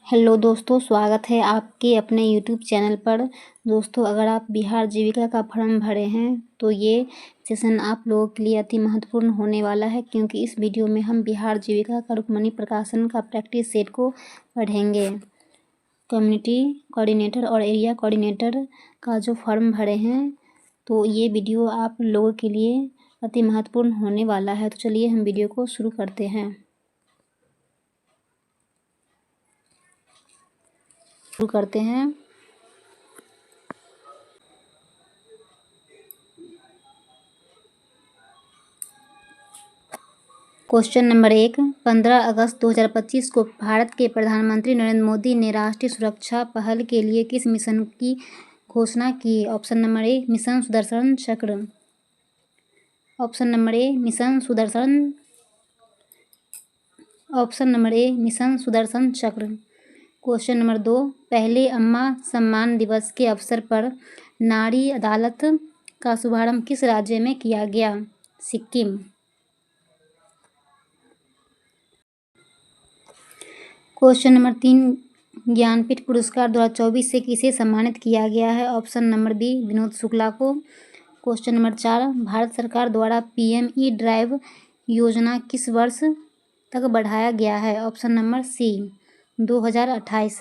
Hello दोस्तों, स्वागत है आपके अपने यूट्यूब चैनल पर। दोस्तों, अगर आप बिहार जीविका का फॉर्म भरे हैं तो ये सेशन आप लोगों के लिए अति महत्वपूर्ण होने वाला है, क्योंकि इस वीडियो में हम बिहार जीविका का रुक्मणी प्रकाशन का प्रैक्टिस सेट को पढ़ेंगे। कम्युनिटी कोऑर्डिनेटर और एरिया कोऑर्डिनेटर का जो फॉर्म भरे हैं तो ये वीडियो आप लोगों के लिए अति महत्वपूर्ण होने वाला है। तो चलिए हम वीडियो को शुरू करते हैं। क्वेश्चन नंबर 1, 15 अगस्त 2025 को भारत के प्रधानमंत्री नरेंद्र मोदी ने राष्ट्रीय सुरक्षा पहल के लिए किस मिशन की घोषणा की? Option number A mission Sudarshan Chakra. Option number A mission Sudarshan Chakra. Question number 2, पहले अम्मा सम्मान दिवस के अवसर पर नारी अदालत का शुभारंभ किस राज्य में किया गया? सिक्किम। क्वेश्चन नंबर 3, ज्ञानपीठ पुरस्कार 2024 से किसे सम्मानित किया गया है? Option number B Vinod Shukla को। क्वेश्चन नंबर 4, भारत सरकार द्वारा PME ड्राइव योजना किस वर्ष तक बढ़ाया गया है? Option number C 2028।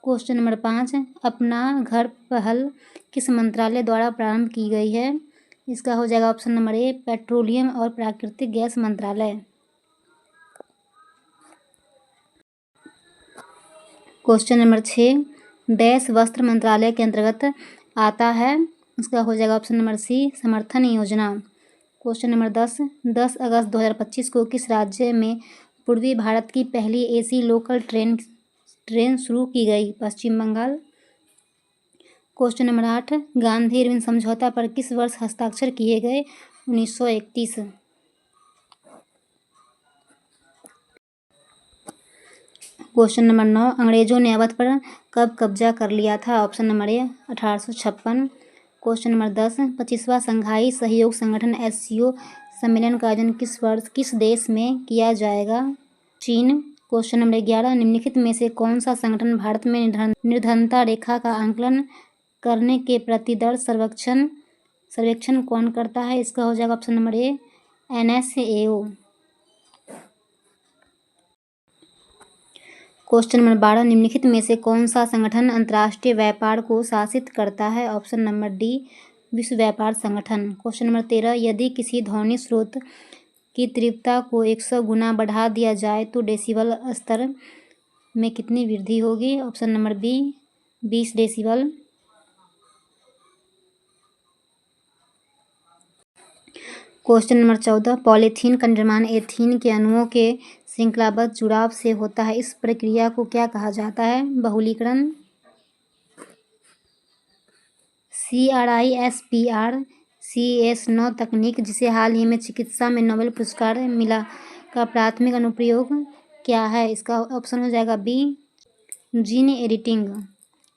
Question number 5, अपना घर पहल किस मंत्रालय द्वारा प्रारंभ की गई है? इसका हो जाएगा ऑप्शन नंबर ए पेट्रोलियम और प्राकृतिक गैस मंत्रालय। क्वेश्चन नंबर 6, डैश वस्त्र मंत्रालय के अंतर्गत आता है? इसका हो जाएगा ऑप्शन नंबर सी समर्थन योजना। क्वेश्चन नंबर 10, 10 अगस्त 2025 को किस राज्य में पूर्वी भारत की पहली AC लोकल ट्रेन शुरू की गई? Paschim Bangal. Question number 8, Gandhi Irwin समझौता पर किस वर्ष हस्ताक्षर किए गए? 1931। क्वेश्चन नंबर 9, अंग्रेजों ने अवध पर कब कब्जा कर लिया था? ऑप्शन नंबर ए 1856। क्वेश्चन नंबर 10, 25वां संघाई सहयोग संगठन SCO सम्मेलन का आयोजन किस देश में किया जाएगा? चीन। क्वेश्चन नंबर 11, निम्नलिखित में से कौन सा संगठन भारत में निर्धनता रेखा का आंकलन करने के प्रतिदर सर्वेक्षण कौन करता है? इसका हो जाएगा ऑप्शन नंबर ए NSAO। क्वेश्चन नंबर 12, निम्नलिखित में से कौन सा संगठन अंतर्राष्ट्रीय व्यापार को शासित करता है? ऑप्शन नंबर डी विश्व व्यापार संगठन। क्वेश्चन नंबर 13, यदि किसी ध्वनि स्रोत की तीव्रता को 100 गुना बढ़ा दिया जाए तो डेसिबल स्तर में कितनी वृद्धि होगी? Option number B 20 decibel. Question number 14, polythene का निर्माण एथीन के अणुओं के श्रृंखलाबद्ध जुड़ाव से होता है। इस प्रक्रिया को क्या कहा जाता है? बहुलीकरण। CRISPR Cas9 तकनीक, जिसे हाल ही में चिकित्सा में नोबेल पुरस्कार मिला, का प्राथमिक अनुप्रयोग क्या है? इसका ऑप्शन हो जाएगा बी जीन एडिटिंग।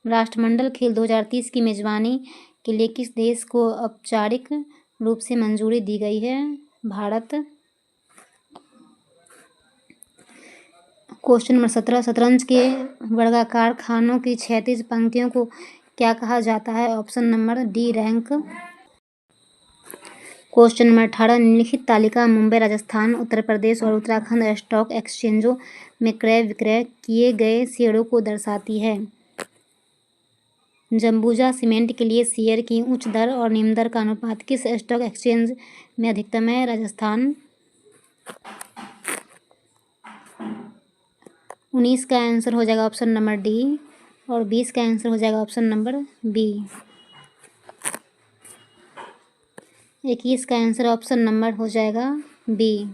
राष्ट्रमंडल खेल 2030 की मेजबानी के लिए किस देश को औपचारिक रूप से मंजूरी दी गई है? भारत। क्वेश्चन नंबर 17, शतरंज के वर्गाकार खानों की क्षैतिज पंक्तियों को क्या कहा जाता है? Option number D rank. Question number 18, निम्नलिखित तालिका मुंबई, राजस्थान, उत्तर प्रदेश और उत्तराखंड स्टॉक एक्सचेंजों में क्रय विक्रय किए गए शेयरों को दर्शाती है? जम्बूजा सीमेंट के लिए शेयर की उच्च दर और निम्न दर का अनुपात किस स्टॉक एक्सचेंज में अधिकतम है? राजस्थान। 19 का आंसर हो जाएगा ऑप्शन नंबर डी और 20 का आंसर हो जाएगा ऑप्शन नंबर बी। 21 का आंसर ऑप्शन नंबर हो जाएगा बी।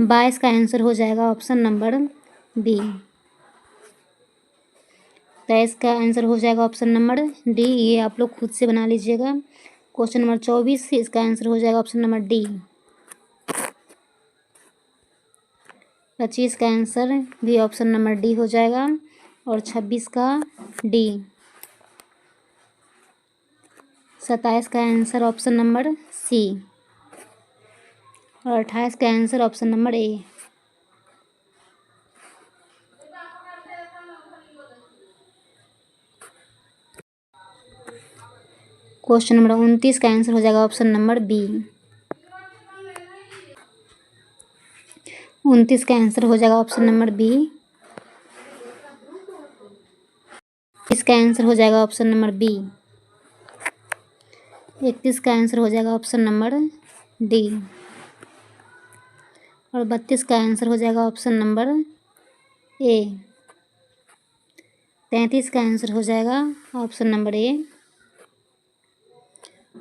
22 का आंसर हो जाएगा ऑप्शन नंबर बी। 23 का आंसर हो जाएगा ऑप्शन नंबर डी। ये आप लोग खुद से बना लीजिएगा। क्वेश्चन नंबर 24, इसका आंसर हो जाएगा ऑप्शन नंबर डी। 25 का आंसर भी ऑप्शन नंबर डी हो जाएगा और 26 का डी। 27 का आंसर ऑप्शन नंबर सी और 28 का answer option number A. Question number 29 का आंसर हो जाएगा ऑप्शन नंबर बी। 29 का आंसर हो जाएगा ऑप्शन नंबर बी। इसका आंसर हो जाएगा ऑप्शन नंबर बी। 31 का आंसर हो जाएगा ऑप्शन नंबर डी। और 32 का आंसर हो जाएगा ऑप्शन नंबर ए। 33 का आंसर हो जाएगा ऑप्शन नंबर ए।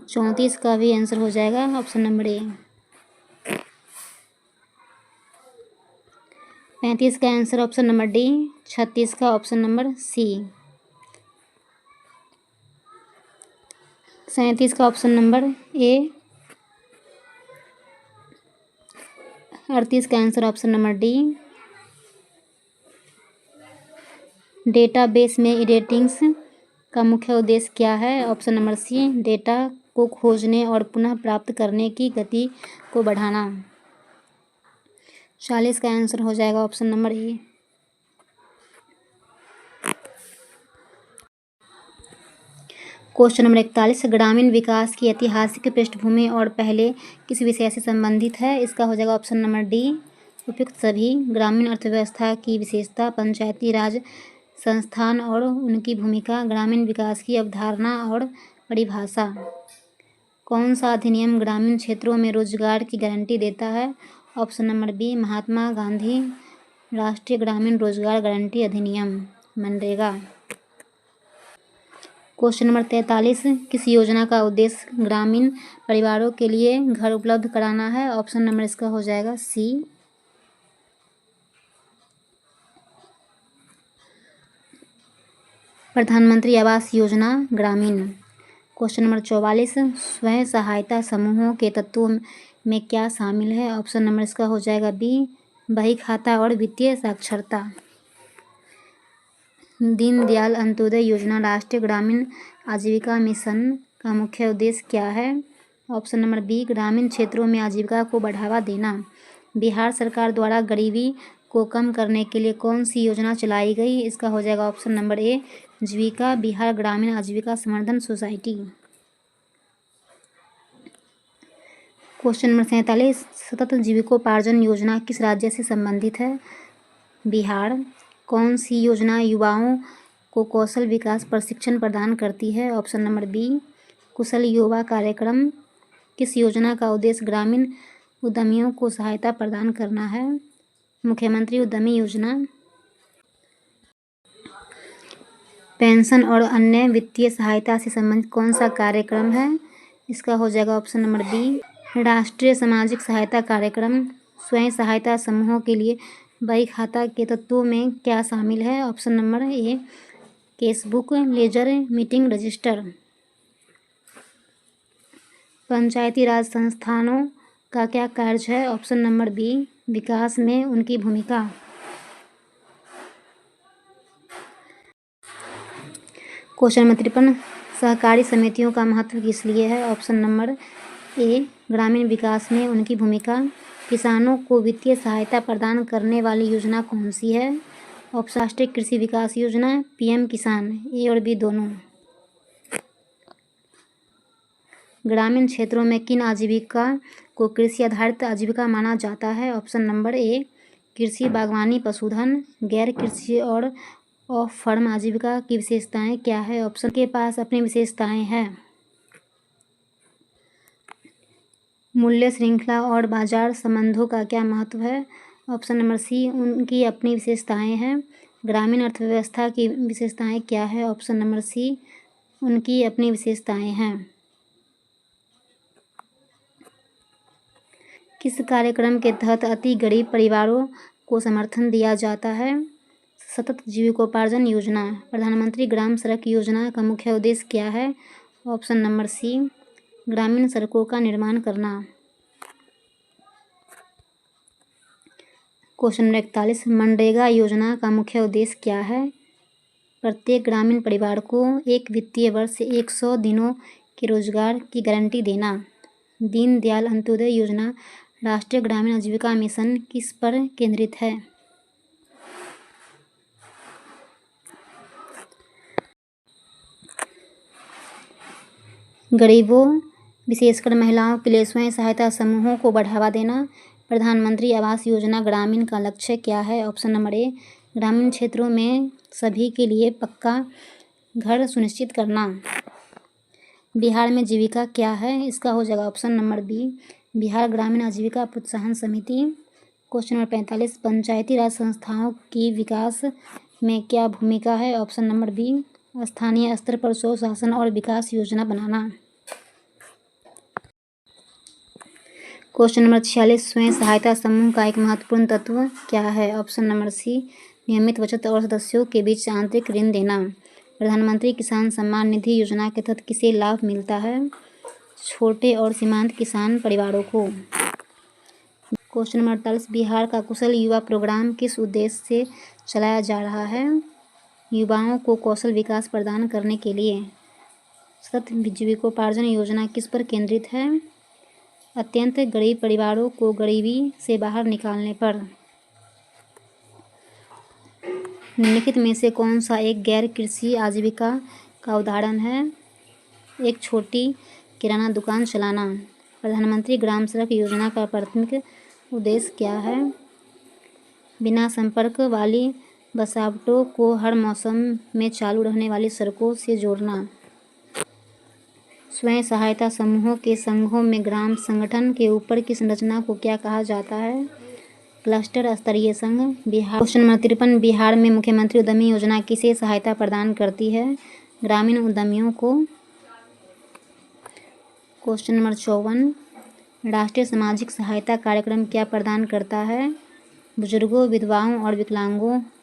34 का भी आंसर हो जाएगा ऑप्शन नंबर ए। 35 का आंसर ऑप्शन नंबर डी। 36 का ऑप्शन नंबर सी। 37 का ऑप्शन नंबर ए। 38 का answer option number D. Database में एडिटिंग्स का मुख्य उद्देश्य क्या है? ऑप्शन नंबर सी, डेटा को खोजने और पुनः प्राप्त करने की गति को बढ़ाना। 40 का आंसर हो जाएगा option number A. Question number 41, ग्रामीण विकास की ऐतिहासिक पृष्ठभूमि और पहले किस विषय से संबंधित है? इसका हो जाएगा ऑप्शन नंबर डी, उपयुक्त सभी। ग्रामीण अर्थव्यवस्था की विशेषता, पंचायती राज संस्थान और उनकी भूमिका, ग्रामीण विकास की अवधारणा और परिभाषा। कौन सा अधिनियम ग्रामीण क्षेत्रों में रोजगार की गारंटी देता है? Option number B, Mahatma Gandhi राष्ट्रीय ग्रामीण रोजगार गारंटी अधिनियम, मनरेगा। क्वेश्चन नंबर 43, किस योजना का उद्देश्य ग्रामीण परिवारों के लिए घर उपलब्ध कराना है? ऑप्शन नंबर इसका हो जाएगा सी, प्रधानमंत्री आवास योजना ग्रामीण। क्वेश्चन नंबर 44, स्वयं सहायता समूहों के तत्वों में क्या शामिल है? ऑप्शन नंबर इसका हो जाएगा बी, बही खाता और वित्तीय साक्षरता। दीनदयाल अंत्योदय योजना राष्ट्रीय ग्रामीण आजीविका मिशन का मुख्य उद्देश्य क्या है? ऑप्शन नंबर बी, ग्रामीण क्षेत्रों में आजीविका को बढ़ावा देना। बिहार सरकार द्वारा गरीबी को कम करने के लिए कौन सी योजना चलाई गई? इसका हो जाएगा ऑप्शन नंबर ए, जीविका बिहार ग्रामीण आजीविका संवर्धन सोसाइटी। क्वेश्चन नंबर 47, सतत जीविकोपार्जन योजना किस राज्य से संबंधित है? बिहार। कौन सी योजना युवाओं को कौशल विकास प्रशिक्षण प्रदान करती है? ऑप्शन नंबर बी, कुशल युवा कार्यक्रम। किस योजना का उद्देश्य ग्रामीण उद्यमियों को सहायता प्रदान करना है? मुख्यमंत्री उद्यमी योजना। पेंशन और अन्य वित्तीय सहायता से संबंधित कौन सा कार्यक्रम है? इसका हो जाएगा ऑप्शन नंबर बी, राष्ट्रीय सामाजिक सहायता कार्यक्रम। स्वयं सहायता समूहों के लिए बही खाता के तत्वों में क्या शामिल है? Option number A, cashbook, ledger, meeting register. Panchayati Raj संस्थानों का क्या कार्य है? ऑप्शन नंबर बी, विकास में उनकी भूमिका। क्वेश्चन नंबर 53, सहकारी समितियों का महत्व किस लिए है? ऑप्शन नंबर ए, ग्रामीण विकास में उनकी भूमिका। किसानों को वित्तीय सहायता प्रदान करने वाली योजना कौन सी है? ऑप्शन राष्ट्रीय कृषि विकास योजना, पीएम किसान, ए और बी दोनों। ग्रामीण क्षेत्रों में किन आजीविका को कृषि आधारित आजीविका माना जाता है? ऑप्शन नंबर ए, कृषि, बागवानी, पशुधन। गैर कृषि और ऑफ फार्म आजीविका की विशेषताएं क्या है? ऑप्शन के पास अपनी विशेषताएं हैं। मूल्य श्रृंखला और बाजार संबंधों का क्या महत्व है? ऑप्शन नंबर सी, उनकी अपनी विशेषताएं हैं। ग्रामीण अर्थव्यवस्था की विशेषताएं क्या है? ऑप्शन नंबर सी, उनकी अपनी विशेषताएं हैं। किस कार्यक्रम के तहत अति गरीब परिवारों को समर्थन दिया जाता है? सतत जीविकोपार्जन योजना। प्रधानमंत्री ग्राम सड़क योजना का मुख्य उद्देश्य क्या है? ऑप्शन नंबर सी, ग्रामीण सड़कों का निर्माण करना। क्वेश्चन नंबर 41, मनरेगा योजना का मुख्य उद्देश्य क्या है? प्रत्येक ग्रामीण परिवार को एक वित्तीय वर्ष 100 दिनों के रोजगार की गारंटी देना। दीनदयाल अंत्योदय योजना राष्ट्रीय ग्रामीण आजीविका मिशन किस पर केंद्रित है? गरीबों विशेषकर महिलाओं के लिए स्वयं सहायता समूहों को बढ़ावा देना। प्रधानमंत्री आवास योजना ग्रामीण का लक्ष्य क्या है? ऑप्शन नंबर ए, ग्रामीण क्षेत्रों में सभी के लिए पक्का घर सुनिश्चित करना। बिहार में जीविका क्या है? इसका हो जाएगा ऑप्शन नंबर बी, बिहार ग्रामीण आजीविका प्रोत्साहन समिति। क्वेश्चन नंबर 45, पंचायती राज संस्थाओं की विकास में क्या भूमिका है? ऑप्शन नंबर बी, स्थानीय स्तर पर स्वशासन और विकास योजना बनाना। क्वेश्चन नंबर 46, स्वयं सहायता समूह का एक महत्वपूर्ण तत्व क्या है? ऑप्शन नंबर सी, नियमित बचत और सदस्यों के बीच आंतरिक ऋण देना। प्रधानमंत्री किसान सम्मान निधि योजना के तहत किसे लाभ मिलता है? छोटे और सीमांत किसान परिवारों को। क्वेश्चन नंबर 48, बिहार का कुशल युवा प्रोग्राम किस उद्देश्य से चलाया जा रहा है? युवाओं को कौशल विकास प्रदान करने के लिए। सतत जीविकोपार्जन योजना किस पर केंद्रित है? अत्यंत गरीब परिवारों को गरीबी से बाहर निकालने पर। निम्नलिखित में से कौन सा एक गैर कृषि आजीविका का उदाहरण है? एक छोटी किराना दुकान चलाना। प्रधानमंत्री ग्राम सड़क योजना का प्राथमिक उद्देश्य क्या है? बिना संपर्क वाली बसावटों को हर मौसम में चालू रहने वाली सड़कों से जोड़ना। स्वयं सहायता समूहों के संघों में ग्राम संगठन के ऊपर की संरचना को क्या कहा जाता है? क्लस्टर स्तरीय संघ। बिहार। क्वेश्चन नंबर 53, बिहार में मुख्यमंत्री उद्यमी योजना किसे सहायता प्रदान करती है? ग्रामीण उद्यमियों को। क्वेश्चन नंबर 54, राष्ट्रीय सामाजिक सहायता कार्यक्रम क्या प्रदान करता है? बुजुर्गों, विधवाओं और विकलांग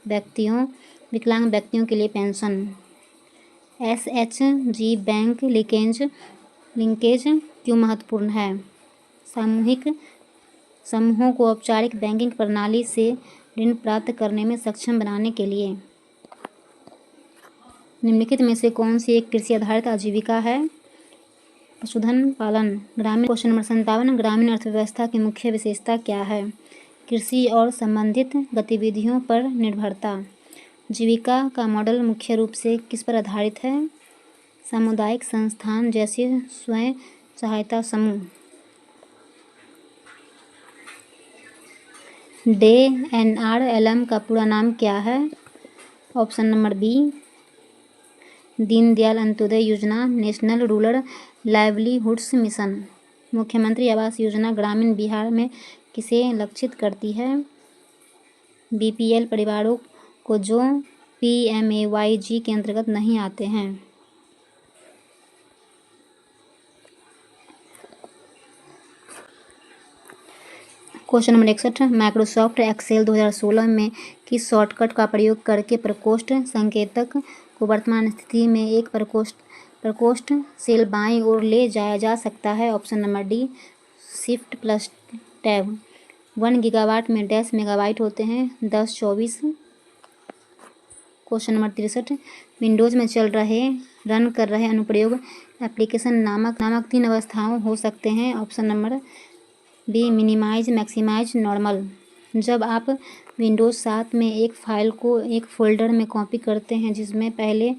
व्यक्तियों के लिए पेंशन। SHG बैंक लिंकेज क्यों महत्वपूर्ण है? सामूहिक समूहों को औपचारिक बैंकिंग प्रणाली से ऋण प्राप्त करने में सक्षम बनाने के लिए। निम्नलिखित में से कौन सी एक कृषि आधारित आजीविका है? पशुधन पालन। ग्रामीण। क्वेश्चन नंबर 57, ग्रामीण अर्थव्यवस्था की मुख्य विशेषता क्या है? कृषि और संबंधित गतिविधियों पर निर्भरता। जीविका का मॉडल मुख्य रूप से किस पर आधारित है? सामुदायिक संस्थान जैसे स्वयं सहायता समूह। DNRLM का पूरा नाम क्या है? Option number B, Deendayal Antyodaya Yojana, national rural livelihoods mission. मुख्यमंत्री आवास योजना ग्रामीण बिहार में किसे लक्षित करती है? BPL परिवारों को जो PMAYG के अंतर्गत नहीं आते हैं। क्वेश्चन नंबर 61, माइक्रोसॉफ्ट एक्सेल 2016 में किस शॉर्टकट का प्रयोग करके प्रकोष्ठ संकेतक को वर्तमान स्थिति में एक प्रकोष्ठ सेल बाईं ओर ले जाया जा सकता है? Option number D, shift plus tab. 1 gigawatt में 10 मेगाबाइट होते हैं, 1024। क्वेश्चन नंबर 63, विंडोज़ में रन कर रहे अनुप्रयोग एप्लीकेशन नामक 3 अवस्थाओं हो सकते हैं। Option number B, minimize, maximize, normal. जब आप विंडोज़ 7 में एक फाइल को एक फोल्डर में कॉपी करते हैं जिसमें पहले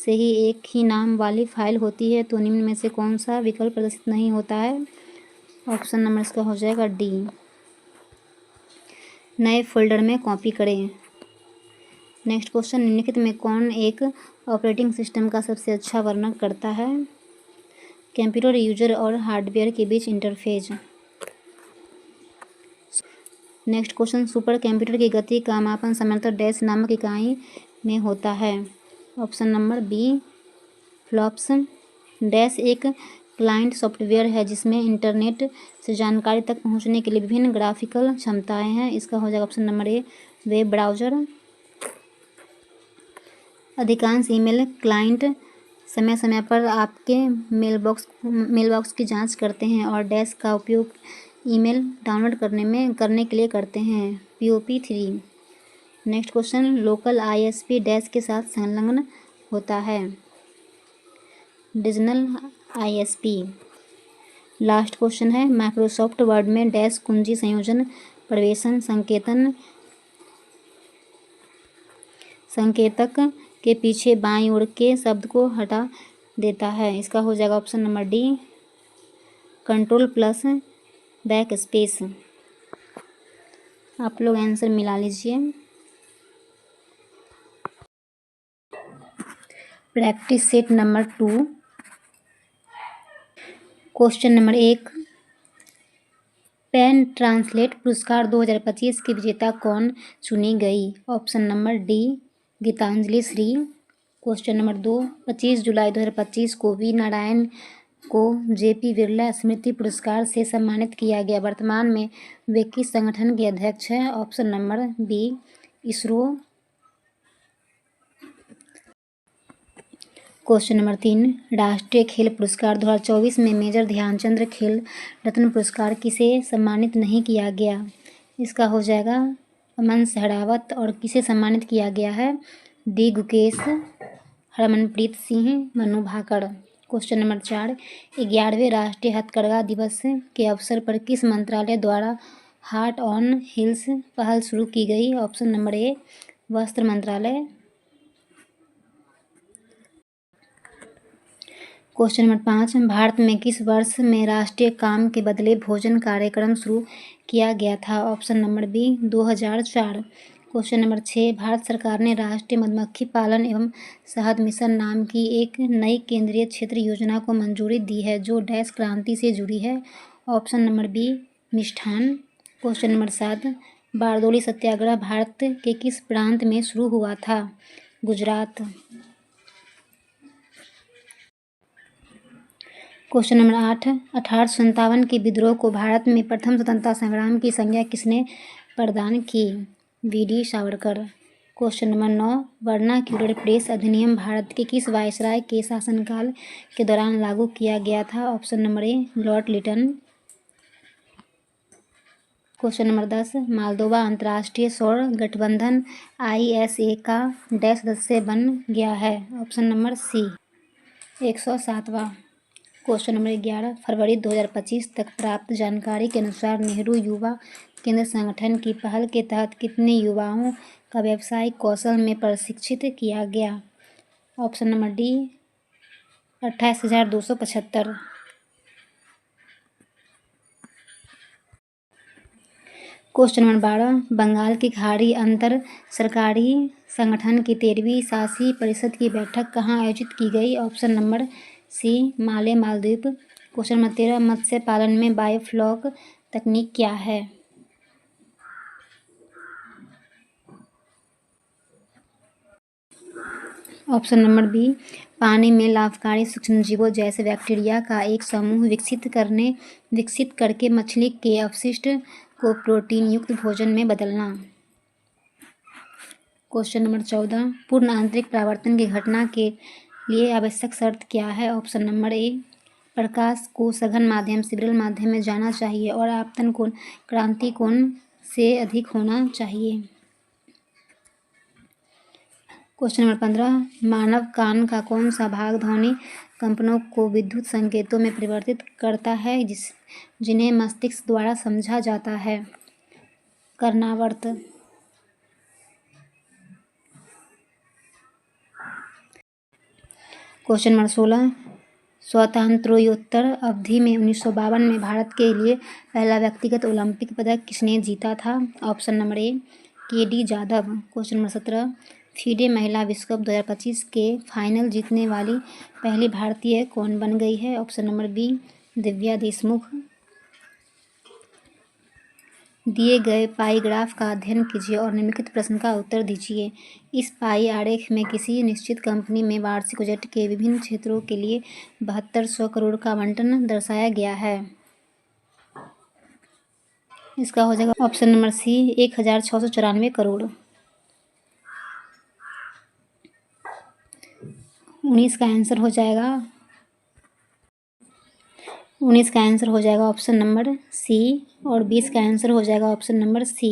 से ही एक ही नाम वाली फाइल होती है तो निम्न में से कौन सा विकल्प प्रदर्शित नहीं होता है? ऑप्शन नंबर इसका हो जाएगा डी, नए फोल्डर में कॉपी करें। नेक्स्ट क्वेश्चन, निम्नलिखित में कौन एक ऑपरेटिंग सिस्टम का सबसे अच्छा वर्णन करता है? कंप्यूटर यूजर और हार्डवेयर के बीच interface. Next question, super computer की गति का मापन सामान्यतः डैश नामक इकाई में होता है। Option number B, flops. Dash एक क्लाइंट सॉफ्टवेयर है जिसमें इंटरनेट से जानकारी तक पहुंचने के लिए विभिन्न ग्राफिकल क्षमताएं हैं। इसका हो जाएगा ऑप्शन नंबर ए, वेब ब्राउज़र। अधिकांश ईमेल क्लाइंट समय समय पर आपके मेलबॉक्स की जांच करते हैं और डैश का उपयोग ईमेल डाउनलोड करने के लिए करते हैं। POP3। Next question, local ISP dash के साथ संलग्न होता है। Regional ISP। लास्ट क्वेश्चन है, माइक्रोसॉफ्ट वर्ड में डैश कुंजी संयोजन प्रवेशन संकेतक के पीछे बाईं ओर के शब्द को हटा देता है? इसका हो जाएगा option number D, control plus back space. आप लोग आंसर मिला लीजिए। Practice set number 2, question number 1, PEN translate पुरस्कार 2025 की विजेता कौन चुनी गई? Option number D, Geetanjali Shri. Question number 2, 25 जुलाई 2025 को वी नारायण को जेपी बिरला स्मृति पुरस्कार से सम्मानित किया गया। वर्तमान में वे किस संगठन के अध्यक्ष हैं? Option number B, ISRO. Question number 3, राष्ट्रीय खेल पुरस्कार 2024 में मेजर ध्यानचंद खेल रत्न पुरस्कार किसे सम्मानित नहीं किया गया? इसका हो जाएगा अमन सहरावत। और किसे सम्मानित किया गया है? D Gukesh, Harmanpreet Singh, Manu Bhaker. Question number 4, 11वें राष्ट्रीय हथकरघा दिवस के अवसर पर किस मंत्रालय द्वारा हार्ट ऑन हिल्स पहल शुरू की गई? ऑप्शन नंबर ए, वस्त्र मंत्रालय। क्वेश्चन नंबर 5, भारत में किस वर्ष में राष्ट्रीय काम के बदले भोजन कार्यक्रम शुरू किया गया था? Option number B, 2004। Question number 6, Bharat सरकार ने राष्ट्रीय मधुमक्खी पालन एवं शहद मिशन नाम की एक नई केंद्रीय क्षेत्र योजना को मंजूरी दी है जो डैश क्रांति से जुड़ी है? ऑप्शन नंबर बी, मिष्ठान। क्वेश्चन नंबर 7, बारदोली सत्याग्रह भारत के किस प्रांत में शुरू हुआ था? गुजरात। क्वेश्चन नंबर 8, 1857 के विद्रोह को भारत में प्रथम स्वतंत्रता संग्राम की संज्ञा किसने प्रदान की? VD. Savarkar. Question number 9, vernacular press अधिनियम भारत के किस वायसराय के शासनकाल के दौरान लागू किया गया था? Option number A, Lord Lytton. Question number 10, Moldova अंतर्राष्ट्रीय सौर गठबंधन ISA का डैश सदस्य बन गया है? ऑप्शन नंबर सी, 107वां। क्वेश्चन नंबर 11, फरवरी 2025 तक प्राप्त जानकारी के अनुसार नेहरू युवा केंद्र संगठन की पहल के तहत कितने युवाओं का व्यावसायिक कौशल में प्रशिक्षित किया गया? Option number D, 28,275। Question number 12, Bengal की खाड़ी अंतर सरकारी संगठन की 13वीं शासी परिषद की बैठक कहाँ आयोजित की गई? ऑप्शन नंबर सी, माले मालदीव। क्वेश्चन नंबर 13, मत्स्य पालन में बायोफ्लॉक तकनीक क्या है? ऑप्शन नंबर बी, पानी में लाभकारी सूक्ष्मजीवों जैसे बैक्टीरिया का एक समूह विकसित करके मछली के अपशिष्ट को प्रोटीन युक्त भोजन में बदलना। क्वेश्चन नंबर 14, पूर्ण आंतरिक परावर्तन की घटना के लिए आवश्यक शर्त क्या है? ऑप्शन नंबर ए, प्रकाश को सघन माध्यम से विरल माध्यम में जाना चाहिए और आपतन कोण क्रांति कोण से अधिक होना चाहिए। क्वेश्चन नंबर 15, मानव कान का कौन सा भाग ध्वनि कंपनों को विद्युत संकेतों में परिवर्तित करता है जिन्हें मस्तिष्क द्वारा समझा जाता है? कर्णावर्त। क्वेश्चन नंबर 16, स्वातंत्र्योत्तर अवधि में 1952 में भारत के लिए पहला व्यक्तिगत ओलंपिक पदक किसने जीता था? ऑप्शन नंबर ए, KD. Jadhav. Question number 17, FIDE महिला विश्व कप 2025 के फाइनल जीतने वाली पहली भारतीय कौन बन गई है? Option number B, Divya Deshmukh. दिए गए पाई ग्राफ का अध्ययन कीजिए और निम्नलिखित प्रश्न का उत्तर दीजिए। इस पाई आरेख में किसी निश्चित कंपनी में वार्षिक बजट के विभिन्न क्षेत्रों के लिए 7200 करोड़ का आवंटन दर्शाया गया है। इसका हो जाएगा ऑप्शन नंबर सी, 1694 करोड़। 19 का आंसर हो जाएगा 19 का आंसर हो जाएगा ऑप्शन नंबर सी और 20 का आंसर हो जाएगा ऑप्शन नंबर सी।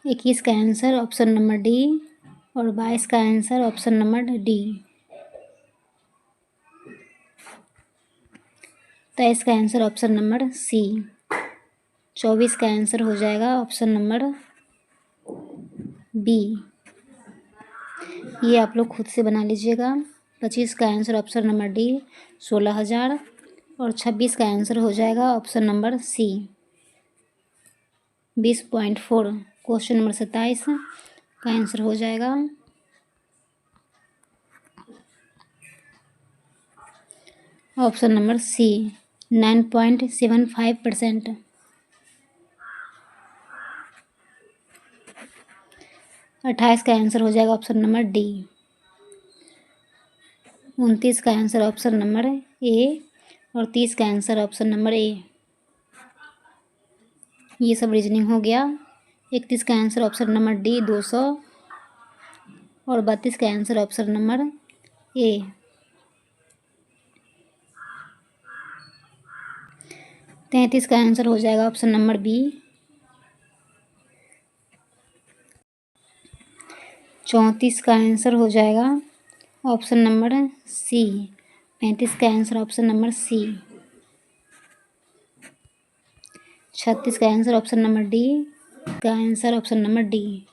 21 का आंसर ऑप्शन नंबर डी और 22 का आंसर ऑप्शन नंबर डी। 23 का आंसर ऑप्शन नंबर सी। 24 का आंसर हो जाएगा ऑप्शन नंबर बी। ये आप लोग खुद से बना लीजिएगा। 25 का आंसर ऑप्शन नंबर डी 16,000 और 26 का आंसर हो जाएगा option number C 20.4। Question number 27 का आंसर हो जाएगा ऑप्शन नंबर सी 9.75%। 28 का आंसर हो जाएगा ऑप्शन नंबर डी। 29 का आंसर ऑप्शन नंबर ए और 30 का आंसर ऑप्शन नंबर ए। ये सब रीजनिंग हो गया। 31 का आंसर ऑप्शन नंबर डी 200 और 32 का आंसर ऑप्शन नंबर ए। 33 का आंसर हो जाएगा ऑप्शन नंबर बी। 34 का आंसर हो जाएगा ऑप्शन नंबर सी। 35 का आंसर ऑप्शन नंबर सी। 36 का आंसर ऑप्शन नंबर डी का आंसर ऑप्शन नंबर डी।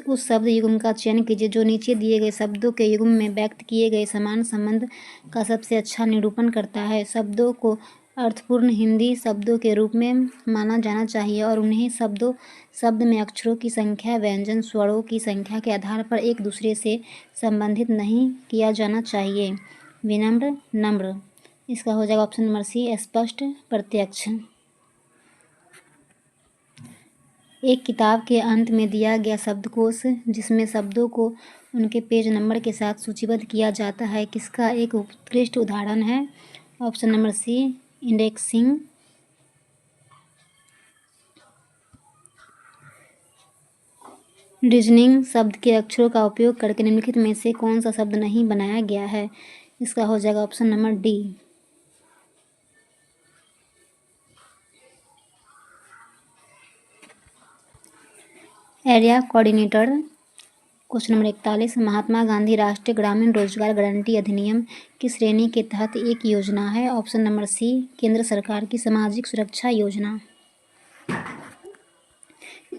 उस शब्द युग्म का चयन कीजिए जो नीचे दिए गए शब्दों के युग्म में व्यक्त किए गए समान संबंध का सबसे अच्छा निरूपण करता है। शब्दों को अर्थपूर्ण हिंदी शब्दों के रूप में माना जाना चाहिए और उन्हें शब्द में अक्षरों की संख्या व्यंजन स्वरों की संख्या के आधार पर एक दूसरे से संबंधित नहीं किया जाना चाहिए। विनम्र नम्र, इसका हो जाएगा ऑप्शन नंबर सी स्पष्ट प्रत्यक्ष। एक किताब के अंत में दिया गया शब्दकोश जिसमें शब्दों को उनके पेज नंबर के साथ सूचीबद्ध किया जाता है किसका एक उत्कृष्ट उदाहरण है? Option number C indexing. Reasoning शब्द के अक्षरों का उपयोग करके निम्नलिखित में से कौन सा शब्द नहीं बनाया गया है? इसका हो जाएगा option number D. Area coordinator. Question number 41 महात्मा गांधी राष्ट्रीय ग्रामीण रोजगार गारंटी अधिनियम किस श्रेणी के तहत एक योजना है? ऑप्शन नंबर सी केंद्र सरकार की सामाजिक सुरक्षा योजना।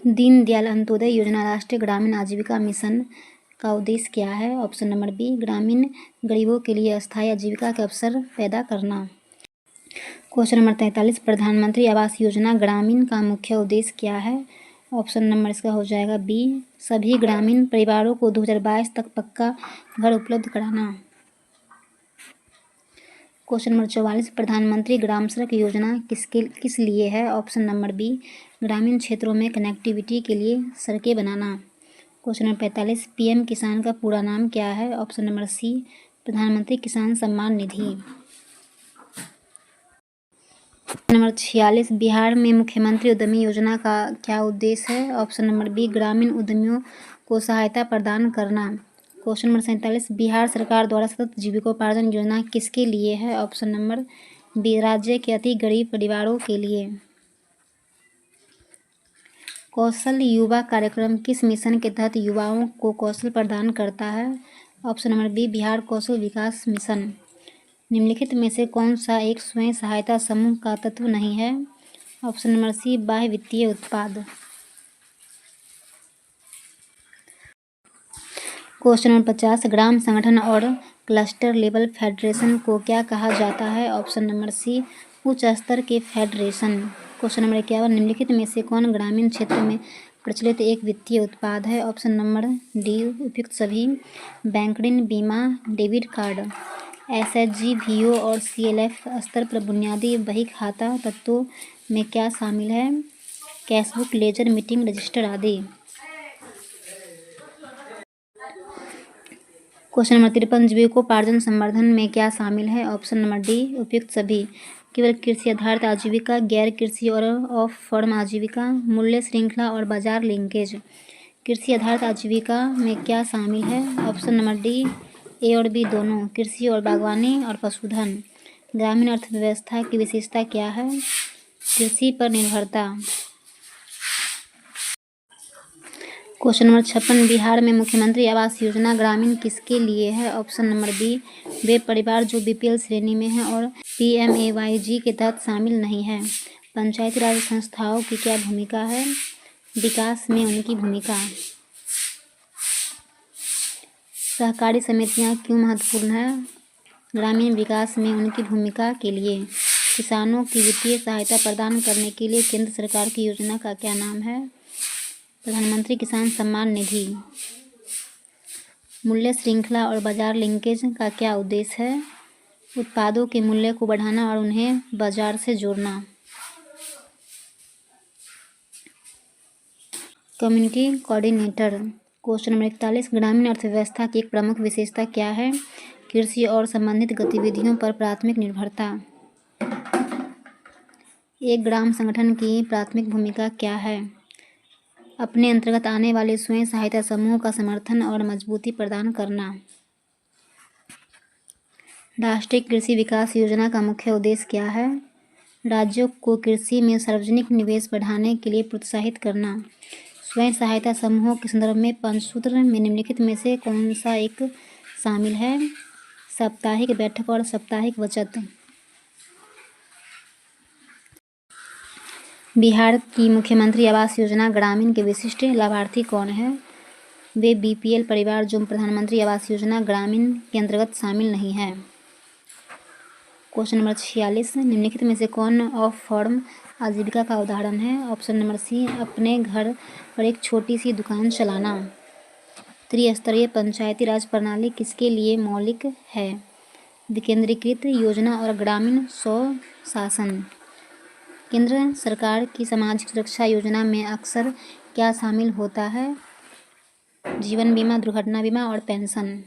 दीनदयाल अंत्योदय योजना राष्ट्रीय ग्रामीण आजीविका मिशन का उद्देश्य क्या है? ऑप्शन नंबर बी ग्रामीण गरीबों के लिए अस्थायी आजीविका के अवसर पैदा करना। क्वेश्चन नंबर 43 प्रधानमंत्री आवास योजना ग्रामीण का मुख्य उद्देश्य क्या है? ऑप्शन नंबर इसका हो जाएगा बी सभी ग्रामीण परिवारों को 2022 तक पक्का घर उपलब्ध कराना। क्वेश्चन नंबर 44 प्रधानमंत्री ग्राम सड़क योजना किस लिए है? ऑप्शन नंबर बी ग्रामीण क्षेत्रों में कनेक्टिविटी के लिए सड़कें बनाना। क्वेश्चन नंबर 45 पीएम किसान का पूरा नाम क्या है? ऑप्शन नंबर सी प्रधानमंत्री किसान सम्मान निधि। नंबर 46 बिहार में मुख्यमंत्री उद्यमी योजना का क्या उद्देश्य है? ऑप्शन नंबर बी ग्रामीण उद्यमियों को सहायता प्रदान करना। क्वेश्चन नंबर 47 बिहार सरकार द्वारा सतत जीविकोपार्जन योजना किसके लिए है? ऑप्शन नंबर बी राज्य के अति गरीब परिवारों के लिए। कौशल युवा कार्यक्रम किस मिशन के तहत युवाओं को कौशल प्रदान करता है? ऑप्शन नंबर बी बिहार कौशल विकास मिशन। निम्नलिखित में से कौन सा एक स्वयं सहायता समूह का तत्व नहीं है? ऑप्शन नंबर सी बाह्य वित्तीय उत्पाद। क्वेश्चन नंबर 50 ग्राम संगठन और क्लस्टर लेवल फेडरेशन को क्या कहा जाता है? ऑप्शन नंबर सी उच्च स्तर के फेडरेशन। क्वेश्चन नंबर 51 निम्नलिखित में से कौन ग्रामीण क्षेत्र में प्रचलित एक वित्तीय उत्पाद है? ऑप्शन नंबर डी उपयुक्त सभी। बैंक ऋण बीमा डेबिट कार्ड। एसएचजी वीओ और सीएलएफ स्तर पर बुनियादी बही खाता तत्वों में क्या शामिल है? कैशबुक लेजर मीटिंग रजिस्टर आदि। क्वेश्चन नंबर 53 जीविकोपार्जन संवर्धन में क्या शामिल है? ऑप्शन नंबर डी उपयुक्त सभी। केवल कृषि आधारित आजीविका, गैर कृषि और ऑफ फर्म आजीविका, मूल्य श्रृंखला और बाजार लिंकेज। कृषि आधारित आजीविका में क्या शामिल है? ऑप्शन नंबर डी ए और बी दोनों। कृषि और बागवानी और पशुधन। ग्रामीण अर्थव्यवस्था की विशेषता क्या है? कृषि पर निर्भरता। क्वेश्चन नंबर 56 बिहार में मुख्यमंत्री आवास योजना ग्रामीण किसके लिए है? ऑप्शन नंबर बी वे परिवार जो बीपीएल श्रेणी में हैं और पीएमएवाईजी के तहत शामिल नहीं है। पंचायती राज संस्थाओं की क्या भूमिका है? विकास में उनकी भूमिका। सहकारी समितियां क्यों महत्वपूर्ण है? ग्रामीण विकास में उनकी भूमिका के लिए। किसानों की वित्तीय सहायता प्रदान करने के लिए केंद्र सरकार की योजना का क्या नाम है? प्रधानमंत्री किसान सम्मान निधि। मूल्य श्रृंखला और बाजार लिंकेज का क्या उद्देश्य है? उत्पादों के मूल्य को बढ़ाना और उन्हें बाजार से जोड़ना। Community coordinator. क्वेश्चन नंबर 41, ग्रामीण अर्थव्यवस्था की एक प्रमुख विशेषता क्या है? कृषि और संबंधित गतिविधियों पर प्राथमिक निर्भरता। एक ग्राम संगठन की प्राथमिक भूमिका क्या है? अपने अंतर्गत आने वाले स्वयं सहायता समूह का समर्थन और मजबूती प्रदान करना। राष्ट्रीय कृषि विकास योजना का मुख्य उद्देश्य क्या है? राज्यों को कृषि में सार्वजनिक निवेश बढ़ाने के लिए प्रोत्साहित करना। स्वयं सहायता समूहों के संदर्भ में पंचसूत्र में निम्नलिखित में से कौन सा एक शामिल है? साप्ताहिक बैठक और साप्ताहिक बचत। बिहार की मुख्यमंत्री आवास योजना ग्रामीण के विशिष्ट लाभार्थी कौन है? वे बीपीएल परिवार जो प्रधानमंत्री आवास योजना ग्रामीण के अंतर्गत शामिल नहीं है। क्वेश्चन नंबर 46, निम्नलिखित में से कौन ऑफ फॉर्म आजीविका का उदाहरण है? ऑप्शन नंबर सी, अपने घर पर एक छोटी सी दुकान चलाना। त्रिस्तरीय पंचायती राज प्रणाली किसके लिए मौलिक है? विकेंद्रीकृत योजना और ग्रामीण स्वशासन। केंद्र सरकार की सामाजिक सुरक्षा योजना में अक्सर क्या शामिल होता है? जीवन बीमा, दुर्घटना बीमा और पेंशन।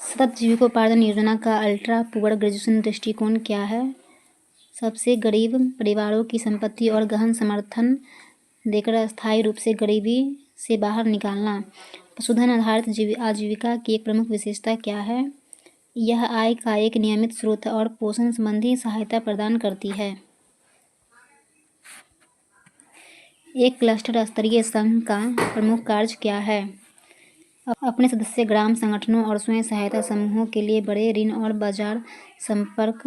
सतत जीविकोपार्जन योजना का अल्ट्रा पुअर ग्रेजुएशन दृष्टिकोण क्या है? सबसे गरीब परिवारों की संपत्ति और गहन समर्थन देकर अस्थायी रूप से गरीबी से बाहर निकालना। पशुधन आधारित आजीविका की एक प्रमुख विशेषता क्या है? यह आय का एक नियमित स्रोत और पोषण संबंधी सहायता प्रदान करती है। एक क्लस्टर स्तरीय संघ का प्रमुख कार्य क्या है? अपने सदस्य ग्राम संगठनों और स्वयं सहायता समूहों के लिए बड़े ऋण और बाजार संपर्क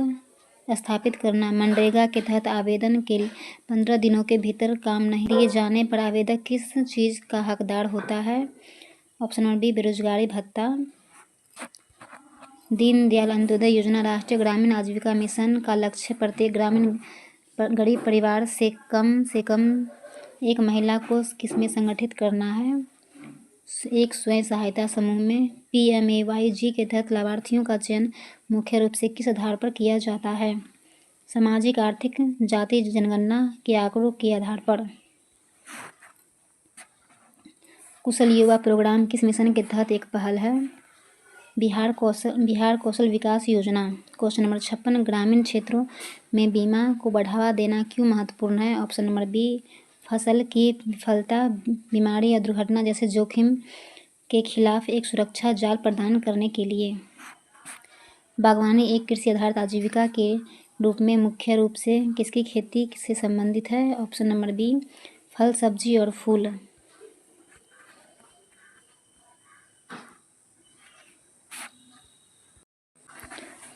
स्थापित करना। मनरेगा के तहत आवेदन के 15 दिनों के भीतर काम नहीं दिए जाने पर आवेदक किस चीज़ का हकदार होता है? ऑप्शन नंबर बी, बेरोजगारी भत्ता। दीनदयाल अंत्योदय योजना राष्ट्रीय ग्रामीण आजीविका मिशन का लक्ष्य प्रत्येक ग्रामीण गरीब परिवार से कम एक महिला को किसमें संगठित करना है? एक स्वयं सहायता समूह में। PMAYG के तहत लाभार्थियों का चयन मुख्य रूप से किस आधार पर किया जाता है? सामाजिक, आर्थिक, जाति जनगणना के आंकड़ों के आधार पर। कुशल युवा प्रोग्राम किस मिशन के तहत एक पहल है? बिहार कौशल विकास योजना। क्वेश्चन नंबर 56, ग्रामीण क्षेत्रों में बीमा को बढ़ावा देना क्यों महत्वपूर्ण है? ऑप्शन नंबर बी, फसल की विफलता, बीमारी या दुर्घटना जैसे जोखिम के खिलाफ एक सुरक्षा जाल प्रदान करने के लिए। बागवानी एक कृषि आधारित आजीविका के रूप में मुख्य रूप से किसकी खेती से संबंधित है? ऑप्शन नंबर बी, फल, सब्जी और फूल।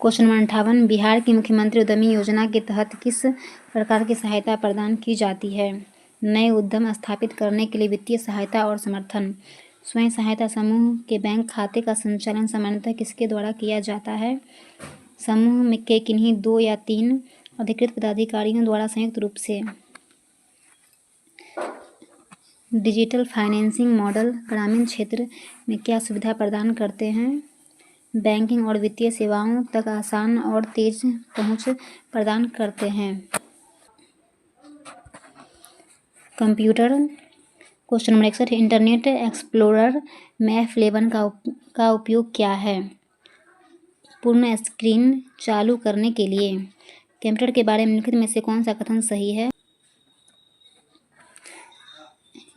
क्वेश्चन नंबर 58, बिहार की मुख्यमंत्री उद्यमी योजना के तहत किस प्रकार की सहायता प्रदान की जाती है? नए उद्यम स्थापित करने के लिए वित्तीय सहायता और समर्थन। स्वयं सहायता समूह के बैंक खाते का संचालन सामान्यतः किसके द्वारा किया जाता है? समूह में के किन्हीं 2 या 3 अधिकृत पदाधिकारियों द्वारा संयुक्त रूप से। डिजिटल फाइनेंसिंग मॉडल ग्रामीण क्षेत्र में क्या सुविधा प्रदान करते हैं? बैंकिंग और वित्तीय सेवाओं तक आसान और तेज पहुंच प्रदान करते हैं। Computer. Question number 61, internet explorer में F11 का उपयोग क्या है? पूर्ण स्क्रीन चालू करने के लिए। कंप्यूटर के बारे में निम्नलिखित में से कौन सा कथन सही है?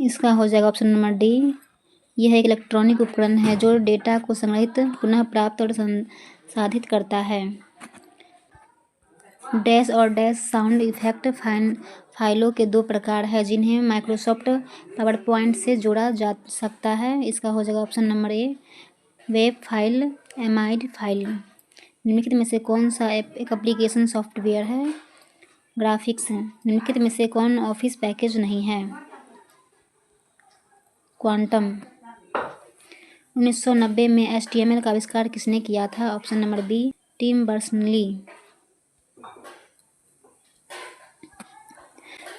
इसका हो जाएगा ऑप्शन नंबर डी, यह एक इलेक्ट्रॉनिक उपकरण है जो डेटा को संग्रहित, पुनः प्राप्त और संसाधित करता है। डैश और डैश साउंड इफेक्ट फाइलों के 2 प्रकार हैं जिन्हें माइक्रोसॉफ्ट पावरपॉइंट से जोड़ा जा सकता है। इसका हो जाएगा ऑप्शन नंबर ए, वेब फाइल, एमाइड फाइल। निम्नलिखित में से कौन सा एक एप्लीकेशन सॉफ्टवेयर है? ग्राफिक्स। निम्नलिखित में से कौन ऑफिस पैकेज नहीं है? क्वांटम। 1990 में HTML का आविष्कार किसने किया था? Option number B, Tim Berners-Lee.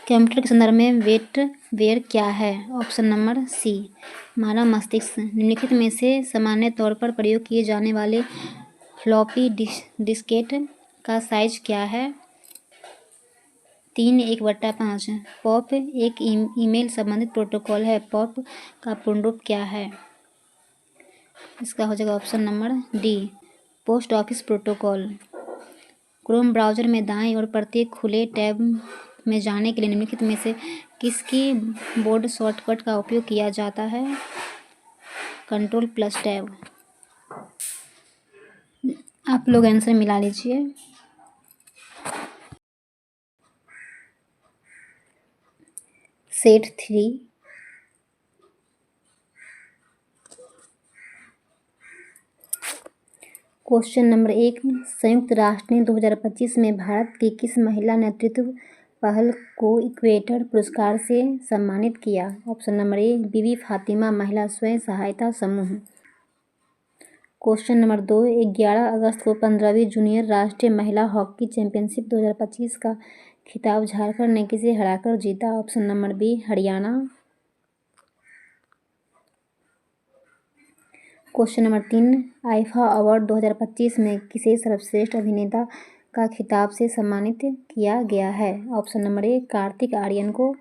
Computer के संदर्भ में वेटवेयर क्या है? ऑप्शन नंबर सी, मानव मस्तिष्क। निम्नलिखित में से सामान्य तौर पर प्रयोग किए जाने वाले फ्लॉपी डिस्केट का साइज क्या है? 3/1/5। पॉप एक ईमेल संबंधित प्रोटोकॉल है। पॉप का पूर्ण रूप क्या है? इसका हो जाएगा option number D, post office protocol. Chrome browser में दाईं ओर प्रत्येक खुले टैब में जाने के लिए निम्नलिखित में से किसकी बोर्ड शॉर्टकट का उपयोग किया जाता है? Ctrl+Tab। आप लोग आंसर मिला लीजिए। सेट 3। क्वेश्चन नंबर 1, संयुक्त राष्ट्र ने 2025 में भारत की किस महिला नेतृत्व पहल को इक्वेटर पुरस्कार से सम्मानित किया? ऑप्शन नंबर ए, बीबी फातिमा महिला स्वयं सहायता समूह। क्वेश्चन नंबर 2, 11 अगस्त को 15वीं जूनियर राष्ट्रीय महिला हॉकी चैंपियनशिप 2025 का खिताब झारखंड ने किसे हराकर जीता? Option number B, Haryana. Question number 3, IIFA award 2025 में किसे सर्वश्रेष्ठ अभिनेता का खिताब से सम्मानित किया गया है? Option number A, Kartik Aaryan को।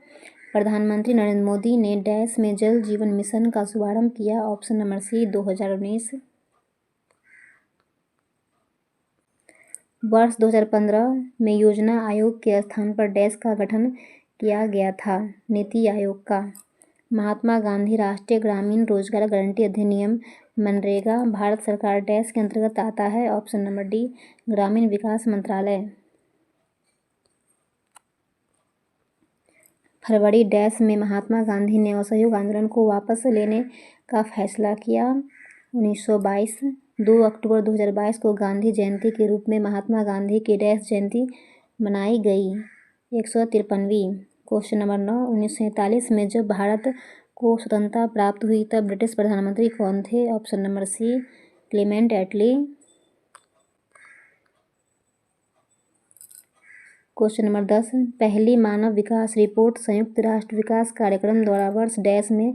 प्रधानमंत्री नरेंद्र मोदी ने डैश में जल जीवन मिशन का शुभारंभ किया? Option number C, 2019। वर्ष 2015 में योजना आयोग के स्थान पर डैश का गठन किया गया था? नीति आयोग का। महात्मा गांधी राष्ट्रीय ग्रामीण रोजगार गारंटी अधिनियम मनरेगा भारत सरकार डैश के अंतर्गत आता है? ऑप्शन नंबर डी, ग्रामीण विकास मंत्रालय। फरवरी डैश में महात्मा गांधी ने असहयोग आंदोलन को वापस लेने का फैसला किया? 1922। 2 अक्टूबर 2022 को गांधी जयंती के रूप में महात्मा गांधी की डैश जयंती मनाई गई? 153वीं। क्वेश्चन नंबर 9, 1947 में जब भारत को स्वतंत्रता प्राप्त हुई तब ब्रिटिश प्रधानमंत्री कौन थे? ऑप्शन नंबर सी, क्लेमेंट एटली। क्वेश्चन नंबर 10, पहली मानव विकास रिपोर्ट संयुक्त राष्ट्र विकास कार्यक्रम द्वारा वर्ष डैश में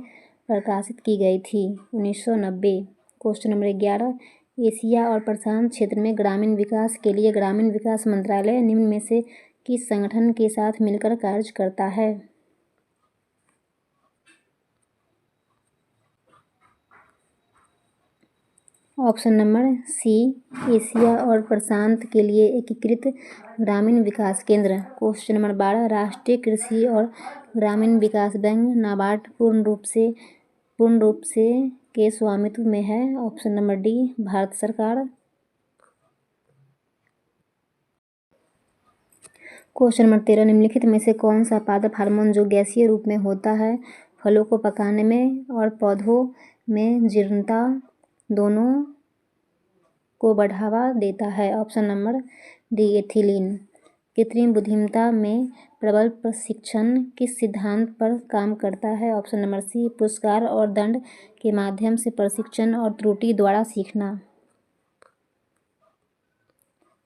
प्रकाशित की गई थी? 1990। क्वेश्चन नंबर 11, एशिया और प्रशांत क्षेत्र में ग्रामीण विकास के लिए ग्रामीण विकास मंत्रालय निम्न में से किस संगठन के साथ मिलकर कार्य करता है? ऑप्शन नंबर सी, एशिया और प्रशांत के लिए एकीकृत ग्रामीण विकास केंद्र। क्वेश्चन नंबर 12, राष्ट्रीय कृषि और ग्रामीण विकास बैंक नाबार्ड पूर्ण रूप से के स्वामित्व में है? ऑप्शन नंबर डी, भारत सरकार। क्वेश्चन नंबर 13, निम्नलिखित में से कौन सा पादप हार्मोन जो गैसीय रूप में होता है फलों को पकाने में और पौधों में जीर्णता दोनों को बढ़ावा देता है? Option number D, ethylene. कृत्रिम बुद्धिमत्ता में प्रबल प्रशिक्षण किस सिद्धांत पर काम करता है? ऑप्शन नंबर सी, पुरस्कार और दंड के माध्यम से प्रशिक्षण और त्रुटि द्वारा सीखना।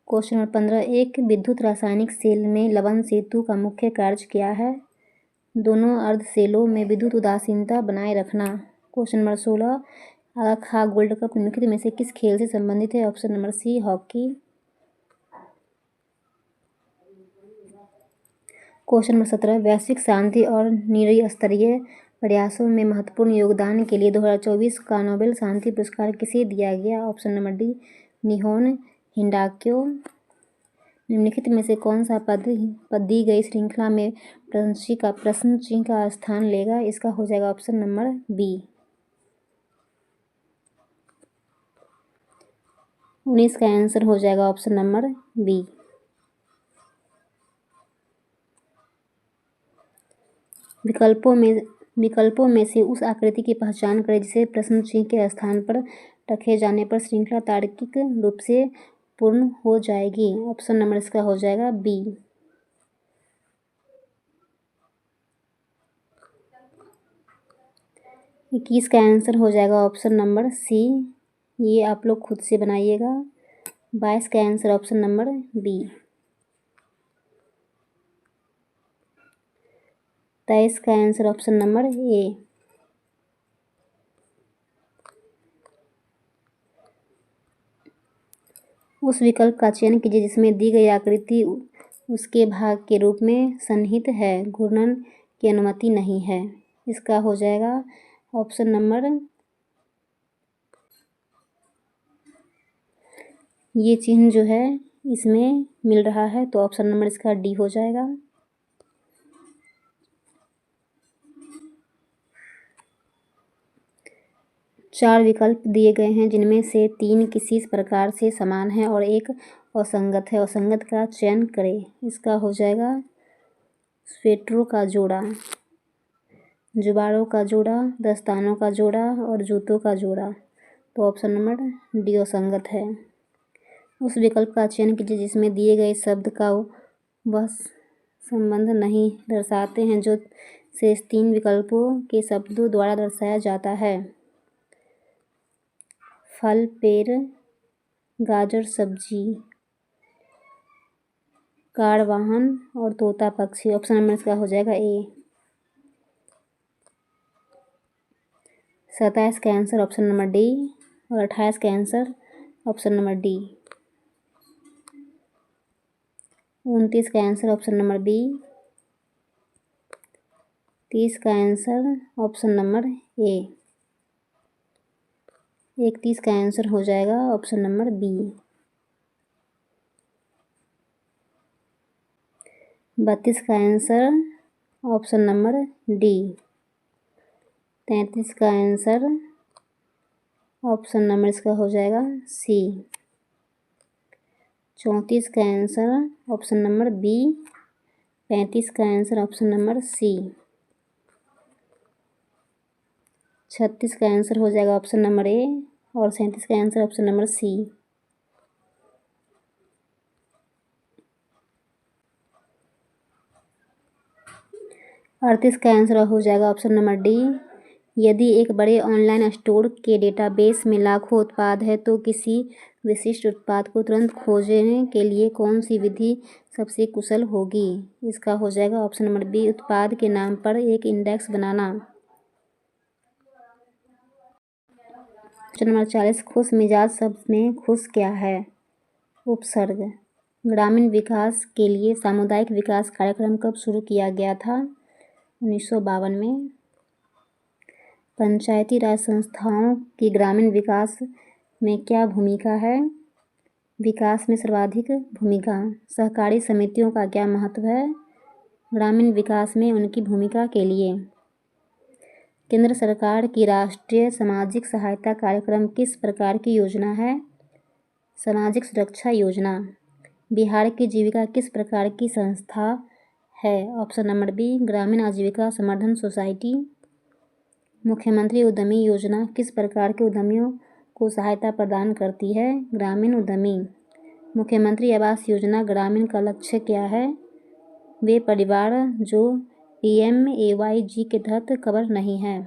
क्वेश्चन नंबर 15, एक विद्युत रासायनिक सेल में लवण सेतु का मुख्य कार्य क्या है? दोनों अर्ध सेलों में विद्युत उदासीनता बनाए रखना। Question number 16, Aga Khan gold cup निम्नलिखित में से किस खेल से संबंधित है? Option number C, hockey. Question number 17, वैश्विक शांति और निरस्तरीय प्रयासों में महत्वपूर्ण योगदान के लिए 2024 का नोबेल शांति पुरस्कार किसे दिया गया? Option number D, निहोन हिंडाक्यो। निम्नलिखित में से कौन सा पद दी गई श्रृंखला में प्रश्न चिन्ह का स्थान लेगा? इसका हो जाएगा ऑप्शन नंबर बी। 19 का आंसर हो जाएगा ऑप्शन नंबर बी। विकल्पों में से उस आकृति की पहचान करें जिसे प्रश्न चिन्ह के स्थान पर रखे जाने पर श्रृंखला तार्किक रूप से पूर्ण हो जाएगी। ऑप्शन नंबर इसका हो जाएगा बी। 21 का आंसर हो जाएगा ऑप्शन नंबर सी, ये आप लोग खुद से बनाइएगा। 22 का आंसर ऑप्शन नंबर बी। 23 का आंसर ऑप्शन नंबर ए। उस विकल्प का चयन कीजिए जिसमें दी गई आकृति उसके भाग के रूप में सन्निहित है, घूर्णन की अनुमति नहीं है। इसका हो जाएगा ऑप्शन नंबर, ये चिन्ह जो है इसमें मिल रहा है तो ऑप्शन नंबर इसका डी हो जाएगा। चार विकल्प दिए गए हैं जिनमें से 3 किसी प्रकार से समान है और एक असंगत है। असंगत का चयन करें। इसका हो जाएगा स्वेटरों का जोड़ा, जुबारों का जोड़ा, दस्तानों का जोड़ा और जूतों का जोड़ा। तो ऑप्शन नंबर डी असंगत है। उस विकल्प का चयन कीजिए जिसमें दिए गए शब्द का वह संबंध नहीं दर्शाते हैं जो शेष 3 विकल्पों के शब्दों द्वारा दर्शाया जाता है। फल, पेड़, गाजर, सब्जी, कार, वाहन और तोता पक्षी। ऑप्शन नंबर इसका हो जाएगा ए। 27 का आंसर ऑप्शन नंबर डी और 28 का आंसर ऑप्शन नंबर डी। 29 का आंसर ऑप्शन नंबर बी। 30 का आंसर ऑप्शन नंबर ए। 31 का आंसर हो जाएगा ऑप्शन नंबर बी। 32 का आंसर ऑप्शन नंबर डी। 33 का आंसर ऑप्शन नंबर इसका हो जाएगा सी। 34 का आंसर ऑप्शन नंबर बी। 35 का आंसर ऑप्शन नंबर सी। 36 का आंसर हो जाएगा ऑप्शन नंबर ए और 37 का आंसर ऑप्शन नंबर सी। 38 का आंसर हो जाएगा ऑप्शन नंबर डी। यदि एक बड़े ऑनलाइन स्टोर के डेटाबेस में लाखों उत्पाद है तो किसी विशिष्ट उत्पाद को तुरंत खोजने के लिए कौन सी विधि सबसे कुशल होगी? इसका हो जाएगा ऑप्शन नंबर बी, उत्पाद के नाम पर एक इंडेक्स बनाना। क्वेश्चन नंबर 40, खुश मिजाज शब्द में खुश क्या है? उपसर्ग। ग्रामीण विकास के लिए सामुदायिक विकास कार्यक्रम कब शुरू किया गया था? 1952 में। पंचायती राज संस्थाओं की ग्रामीण विकास में क्या भूमिका है? विकास में सर्वाधिक भूमिका। सहकारी समितियों का क्या महत्व है? ग्रामीण विकास में उनकी भूमिका के लिए। केंद्र सरकार की राष्ट्रीय सामाजिक सहायता कार्यक्रम किस प्रकार की योजना है? सामाजिक सुरक्षा योजना। बिहार की जीविका किस प्रकार की संस्था है? ऑप्शन नंबर बी, ग्रामीण आजीविका संवर्धन सोसाइटी। मुख्यमंत्री उद्यमी योजना किस प्रकार के उद्यमियों को सहायता प्रदान करती है? ग्रामीण उद्यमी। मुख्यमंत्री आवास योजना ग्रामीण का लक्ष्य क्या है? वे परिवार जो PMAYG के तहत कवर नहीं है।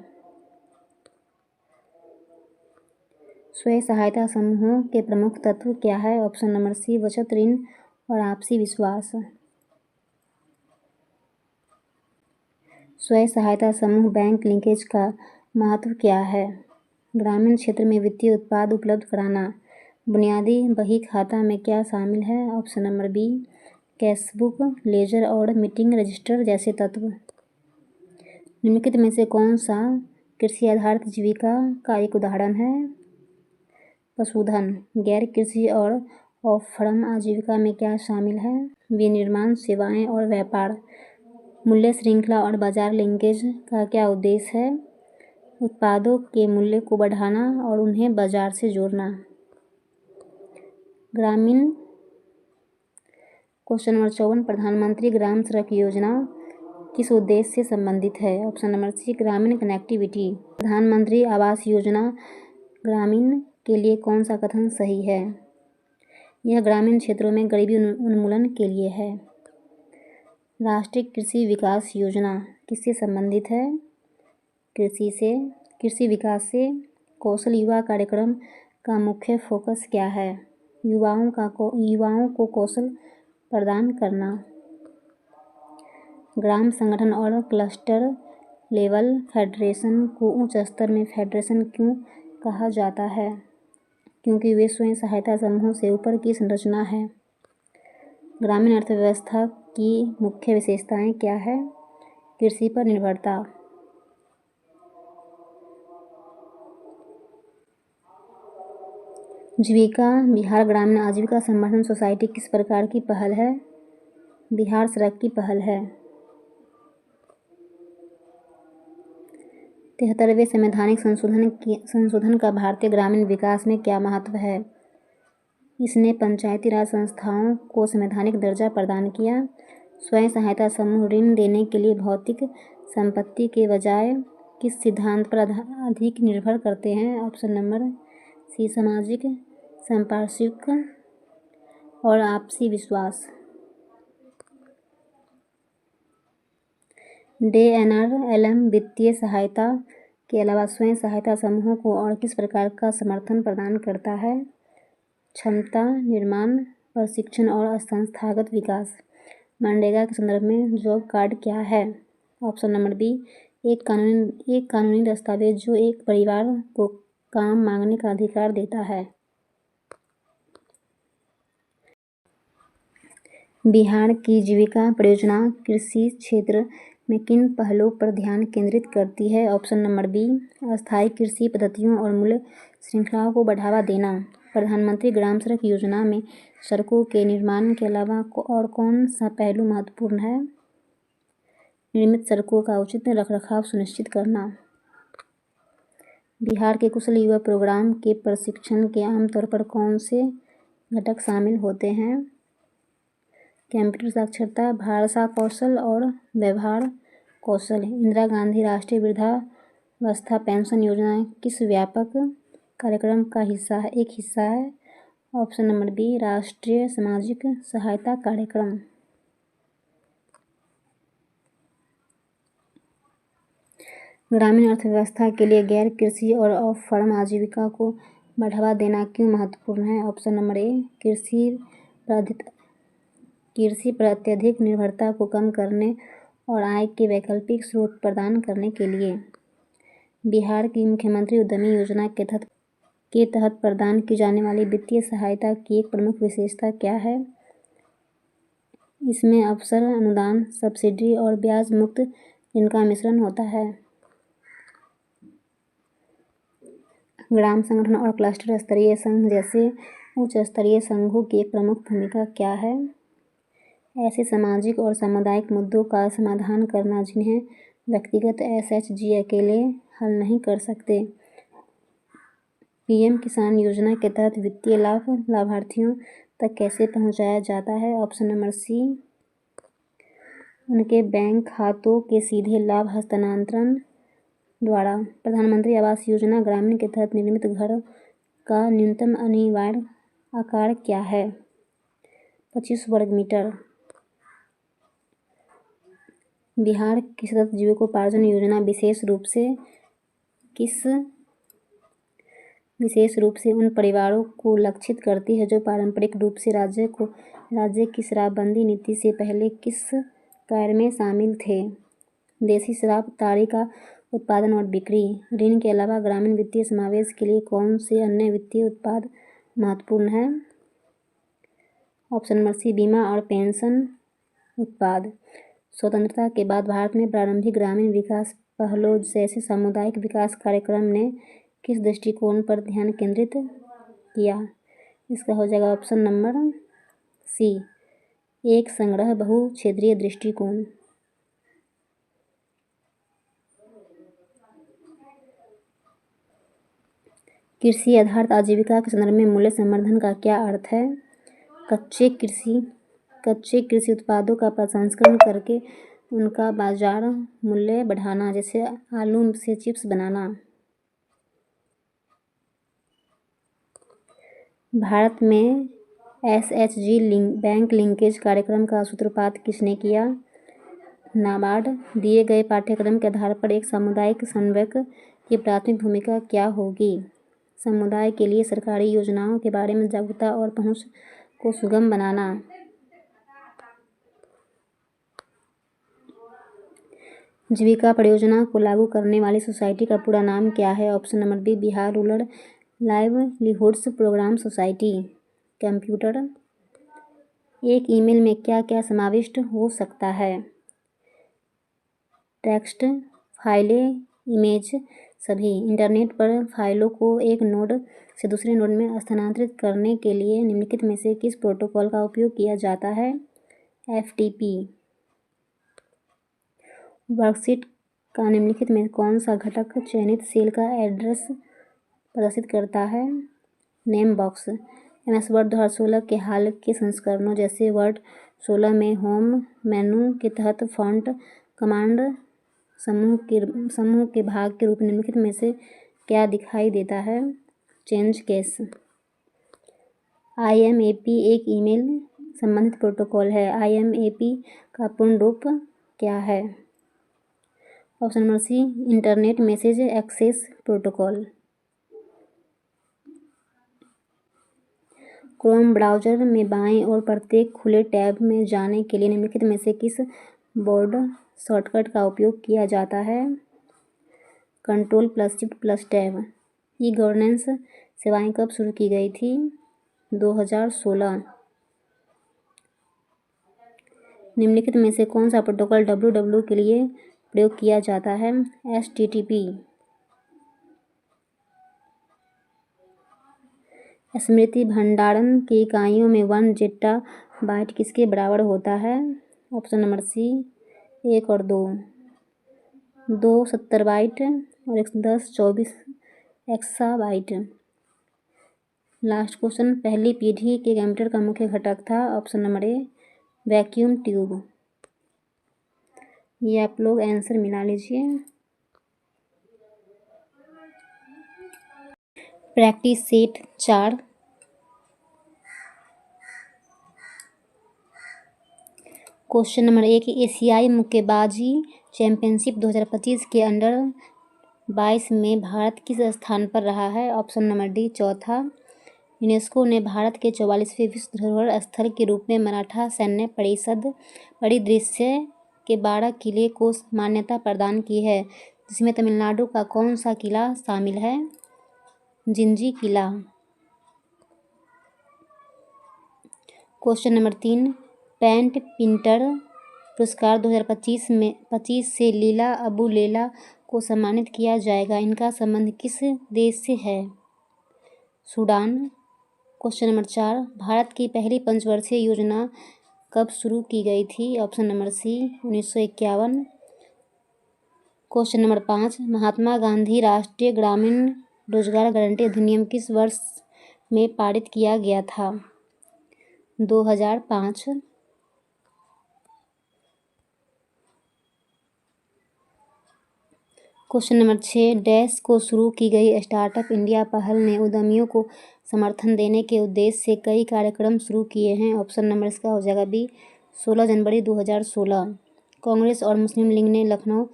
स्वयं सहायता समूहों के प्रमुख तत्व क्या है? ऑप्शन नंबर सी, बचत, ऋण और आपसी विश्वास। स्वयं सहायता समूह बैंक लिंकेज का महत्व क्या है? ग्रामीण क्षेत्र में वित्तीय उत्पाद उपलब्ध कराना। बुनियादी बही खाता में क्या शामिल है? Option number B, cashbook, ledger और मीटिंग रजिस्टर जैसे तत्व। निम्नलिखित में से कौन सा कृषि आधारित जीविका का एक उदाहरण है? पशुधन। गैर कृषि और ऑफ फार्म आजीविका में क्या शामिल है? विनिर्माण, सेवाएं और व्यापार। मूल्य श्रृंखला और बाजार लिंकेज का क्या उद्देश्य है? उत्पादों के मूल्य को बढ़ाना और उन्हें बाजार से जोड़ना। ग्रामीण। क्वेश्चन नंबर 54, प्रधानमंत्री ग्राम सड़क योजना किस उद्देश्य से संबंधित है? ऑप्शन नंबर सी, ग्रामीण कनेक्टिविटी। प्रधानमंत्री आवास योजना ग्रामीण के लिए कौन सा कथन सही है? यह ग्रामीण क्षेत्रों में गरीबी उन्मूलन के लिए है। राष्ट्रीय कृषि विकास योजना किससे संबंधित है? कृषि से। कृषि विकास से कौशल युवा कार्यक्रम का मुख्य फोकस क्या है? युवाओं को कौशल प्रदान करना। ग्राम संगठन और क्लस्टर लेवल फेडरेशन को उच्च स्तर में फेडरेशन क्यों कहा जाता है? क्योंकि वे स्वयं सहायता समूहों से ऊपर की संरचना है। ग्रामीण अर्थव्यवस्था की मुख्य विशेषताएं क्या है? कृषि पर निर्भरता। जीविका बिहार ग्रामीण आजीविका संवर्धन सोसाइटी किस प्रकार की पहल है? बिहार सड़क की पहल है। 73वें संवैधानिक संशोधन का भारतीय ग्रामीण विकास में क्या महत्व है? इसने पंचायती राज संस्थाओं को संवैधानिक दर्जा प्रदान किया। स्वयं सहायता समूह ऋण देने के लिए भौतिक संपत्ति के बजाय किस सिद्धांत पर अधिक निर्भर करते हैं? ऑप्शन नंबर सी, सामाजिक संपार्श्विक और आपसी विश्वास। DNR-LM वित्तीय सहायता के अलावा स्वयं सहायता समूहों को और किस प्रकार का समर्थन प्रदान करता है? क्षमता निर्माण, प्रशिक्षण और संस्थागत विकास। मनरेगा के संदर्भ में जॉब कार्ड क्या है? ऑप्शन नंबर बी, एक कानूनी दस्तावेज जो एक परिवार को काम मांगने का अधिकार देता है। बिहार की जीविका परियोजना कृषि क्षेत्र में किन पहलों पर ध्यान केंद्रित करती है? ऑप्शन नंबर बी, अस्थायी कृषि पद्धतियों और मूल्य श्रृंखलाओं को बढ़ावा देना। प्रधानमंत्री ग्राम सड़क योजना में सड़कों के निर्माण के अलावा और कौन सा पहलू महत्वपूर्ण है? निर्मित सड़कों का उचित रखरखाव सुनिश्चित करना। बिहार के कुशल युवा प्रोग्राम के प्रशिक्षण के आमतौर पर कौन से घटक शामिल होते हैं? कंप्यूटर साक्षरता, भाषा कौशल और व्यवहार कौशल। इंदिरा गांधी राष्ट्रीय वृद्धावस्था पेंशन योजना किस व्यापक कार्यक्रम का एक हिस्सा है? ऑप्शन नंबर बी, राष्ट्रीय सामाजिक सहायता कार्यक्रम। ग्रामीण अर्थव्यवस्था के लिए गैर कृषि और ऑफ फार्म आजीविका को बढ़ावा देना क्यों महत्वपूर्ण है? ऑप्शन नंबर ए, कृषि पर अत्यधिक निर्भरता को कम करने और आय के वैकल्पिक स्रोत प्रदान करने के लिए। बिहार की मुख्यमंत्री उद्यमी योजना के तहत प्रदान की जाने वाली वित्तीय सहायता की एक प्रमुख विशेषता क्या है? इसमें अवसर अनुदान, सब्सिडी और ब्याज मुक्त ऋण का मिश्रण होता है। ग्राम संगठन और क्लस्टर स्तरीय संघ जैसे उच्च स्तरीय संघों की एक प्रमुख भूमिका क्या है? ऐसे सामाजिक और सामुदायिक मुद्दों का समाधान करना जिन्हें व्यक्तिगत SHG अकेले हल नहीं कर सकते। PM किसान योजना के तहत वित्तीय लाभ लाभार्थियों तक कैसे पहुंचाया जाता है? ऑप्शन नंबर सी, उनके बैंक खातों के सीधे लाभ हस्तांतरण द्वारा। प्रधानमंत्री आवास योजना ग्रामीण के तहत निर्मित घर का न्यूनतम अनिवार्य आकार क्या है? 25 वर्ग मीटर। बिहार की सतत जीविकोपार्जन योजना विशेष रूप से उन परिवारों को लक्षित करती है जो पारंपरिक रूप से राज्य की शराबबंदी नीति से पहले किस कार्य में शामिल थे? देसी शराब, ताड़ी का उत्पादन और बिक्री। ऋण के अलावा ग्रामीण वित्तीय समावेश के लिए कौन से अन्य वित्तीय उत्पाद महत्वपूर्ण हैं? ऑप्शन नंबर सी, बीमा और पेंशन उत्पाद। स्वतंत्रता के बाद भारत में प्रारंभिक ग्रामीण विकास पहलों जैसे सामुदायिक विकास कार्यक्रम ने किस दृष्टिकोण पर ध्यान केंद्रित किया? इसका हो जाएगा ऑप्शन नंबर सी, एक संग्रह बहु क्षेत्रीय दृष्टिकोण। कृषि आधारित आजीविका के संदर्भ में मूल्य संवर्धन का क्या अर्थ है? कच्चे कृषि उत्पादों का प्रसंस्करण करके उनका बाजार मूल्य बढ़ाना, जैसे आलू से चिप्स बनाना। भारत में SHG बैंक लिंकेज कार्यक्रम का सूत्रपात किसने किया? नाबार्ड। दिए गए पाठ्यक्रम के आधार पर एक सामुदायिक समन्वयक की प्राथमिक भूमिका क्या होगी? समुदाय के लिए सरकारी योजनाओं के बारे में जागरूकता और पहुंच को सुगम बनाना। जीविका परियोजना को लागू करने वाली सोसाइटी का पूरा नाम क्या है? Option number B Bihar rural livelihoods program society. Computer, एक ईमेल में क्या क्या समाविष्ट हो सकता है? टेक्स्ट, फाइलें, इमेज, सभी। इंटरनेट पर फाइलों को एक नोड से दूसरे नोड में स्थानांतरित करने के लिए निम्नलिखित में से किस प्रोटोकॉल का उपयोग किया जाता है? FTP। वर्कशीट का निम्नलिखित में कौन सा घटक चयनित सेल का एड्रेस प्रदर्शित करता है? Name box. MS वर्ड 2016 के हाल के संस्करणों जैसे वर्ड 16 में होम मेनू के तहत फॉन्ट कमांड समूह के भाग के रूप में निम्नलिखित में से क्या दिखाई देता है? Change case. IMAP एक ईमेल संबंधित प्रोटोकॉल है। IMAP का पूर्ण रूप क्या है? Option number C internet message access protocol. Chrome browser में बाएं ओर प्रत्येक खुले टैब में जाने के लिए निम्नलिखित में से किस बोर्ड शॉर्टकट का उपयोग किया जाता है? Ctrl+Shift+Tab। ई-गवर्नेंस सेवाएं कब शुरू की गई थी? 2016। निम्नलिखित में से कौन सा प्रोटोकॉल www के लिए प्रयोग किया जाता है? HTTP। स्मृति भंडारण की इकाइयों में 1 जेट्टाबाइट किसके बराबर होता है? ऑप्शन नंबर सी 1 और 2। 2 70 बाइट और 10 24 एक्साबाइट। लास्ट क्वेश्चन, पहली पीढ़ी के कंप्यूटर का मुख्य घटक था? ऑप्शन नंबर ए वैक्यूम ट्यूब। ये आप लोग आंसर मिला लीजिए। Practice set 4। क्वेश्चन नंबर 1, एशियाई मुक्केबाजी चैंपियनशिप 2025 के अंडर 22 में भारत किस स्थान पर रहा है? ऑप्शन नंबर डी चौथा। यूनेस्को ने भारत के 44वें विश्व धरोहर स्थल के रूप में मराठा सैन्य परिदृश्य के 12 किले को मान्यता प्रदान की है, जिसमें तमिलनाडु का कौन सा किला शामिल है? जिंजी किला। क्वेश्चन नंबर 3, पेंट पिंटर पुरस्कार 2025 से लीला अबू लेला को सम्मानित किया जाएगा। इनका संबंध किस देश से है? सूडान। क्वेश्चन नंबर 4, भारत की पहली पंचवर्षीय योजना कब शुरू की गई थी? Option number C 1951। Question number 5, Mahatma Gandhi राष्ट्रीय ग्रामीण रोजगार गारंटी अधिनियम किस वर्ष में पारित किया गया था? 2005। क्वेश्चन नंबर 6, डैश को शुरू की गई स्टार्टअप इंडिया पहल ने उद्यमियों को समर्थन देने के उद्देश्य से कई कार्यक्रम शुरू किए हैं। ऑप्शन नंबर इसका हो जाएगा बी 16 जनवरी 2016। कांग्रेस और मुस्लिम लीग ने लखनऊ